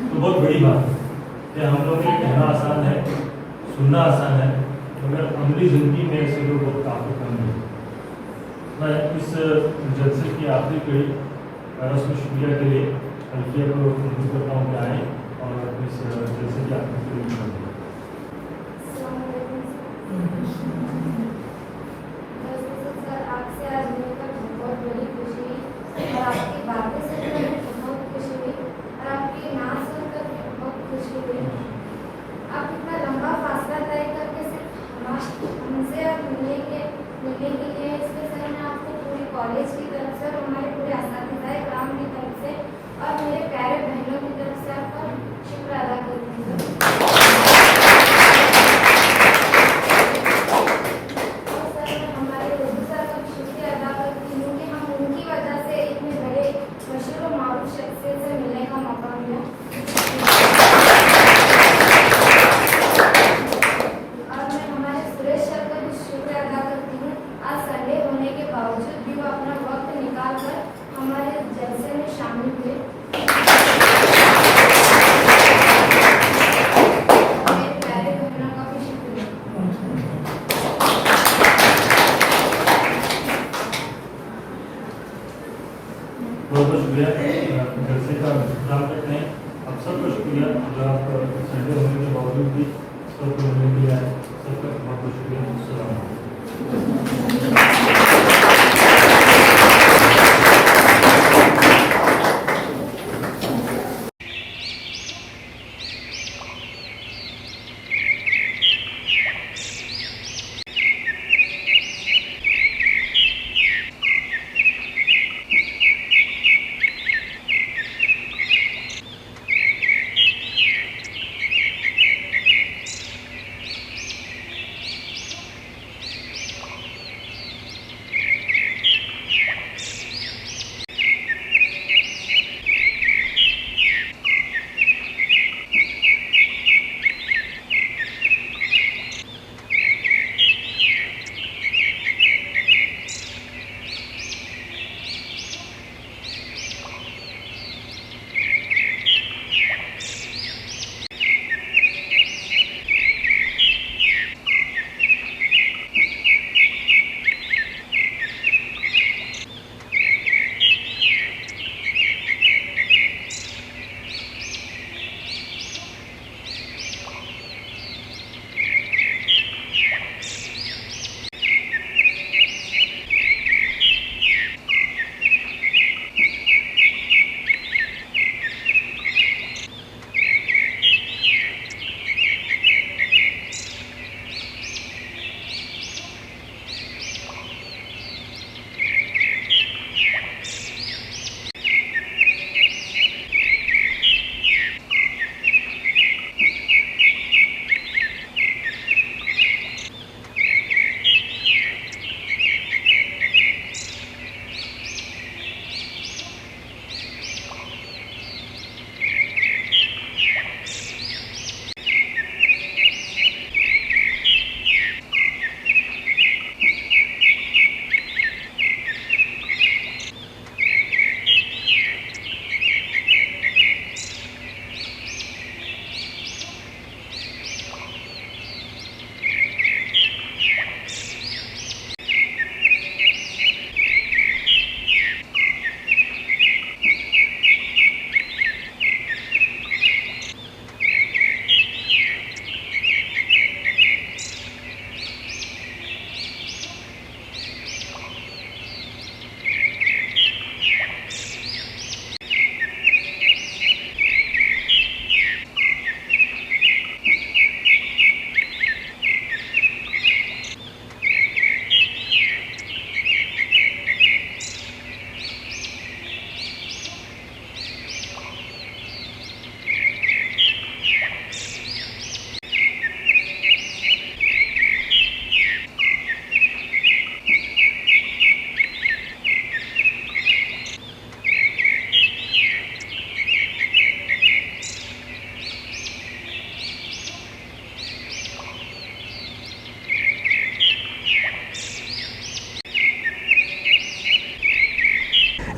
तो बहुत बड़ी बात है कि हम लोग ये कहना आसान है, सुनना आसान है, मगर अमली ज़िंदगी में ऐसे लोग बहुत काफ़ी कम हैं। मैं इस जलसे की आखिरी कड़ी रस्म शुक्रिया के लिए हल्किया को उम्मीद करता हूँ कि आए और इस जलसे की आखिरी कड़ी में सर, आपसे आज मिलकर बहुत बड़ी खुशी हुई और आपकी बातें सुनकर बहुत खुशी हुई और आपकी नाच सुनकर बहुत खुशी हुई। आप इतना लंबा फासला तय करके सिर्फ हमसे आप मिलने के लिए, इसके सर मैं आपको पूरी कॉलेज की तरफ से और हमारे पूरे असातिज़ाए कराम की तरफ से और मेरे प्यारे बहनों की तरफ से आपका शुक्र अदा करती हूँ सर। और सर मैं हमारे उर्दू सर का भी शुक्रिया अदा करती हूँ कि हम उनकी वजह से इतने बड़े मशहूर और मारूफ शख्सियत से मिलने का मौका मिला। और मैं हमारे सुरेश सर का भी शुक्रिया अदा करती हूँ, आज संडे होने के बावजूद भी वो अपना वक्त निकाल कर हमारे जलसे में शामिल हुए। मेरे प्यारे बहनों का भी शुक्रिया। बहुत बहुत शुक्रिया। जलसे का इंतजाम करते हैं, आप सबका शुक्रिया जो आप संडे होने के बावजूद भी सबको मिलने के लिए आए, सबका बहुत बहुत शुक्रिया। अस्सलाम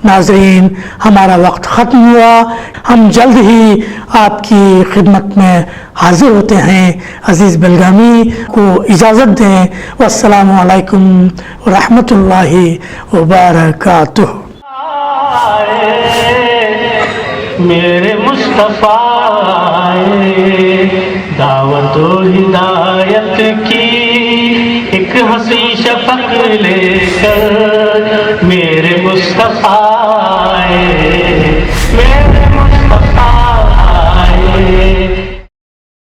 नाजरीन, हमारा वक्त ख़त्म हुआ। हम जल्द ही आपकी खिदमत में हाजिर होते हैं। अज़ीज़ बेलगामी को इजाज़त दें। वस्सलामु अलैकुम व रहमतुल्लाहि व बरकातुहू। मेरे मुस्तफ़ा आए, दावत व हिदायत की एक हंसी शफक लेकर। मेरे मुस्तफ़ा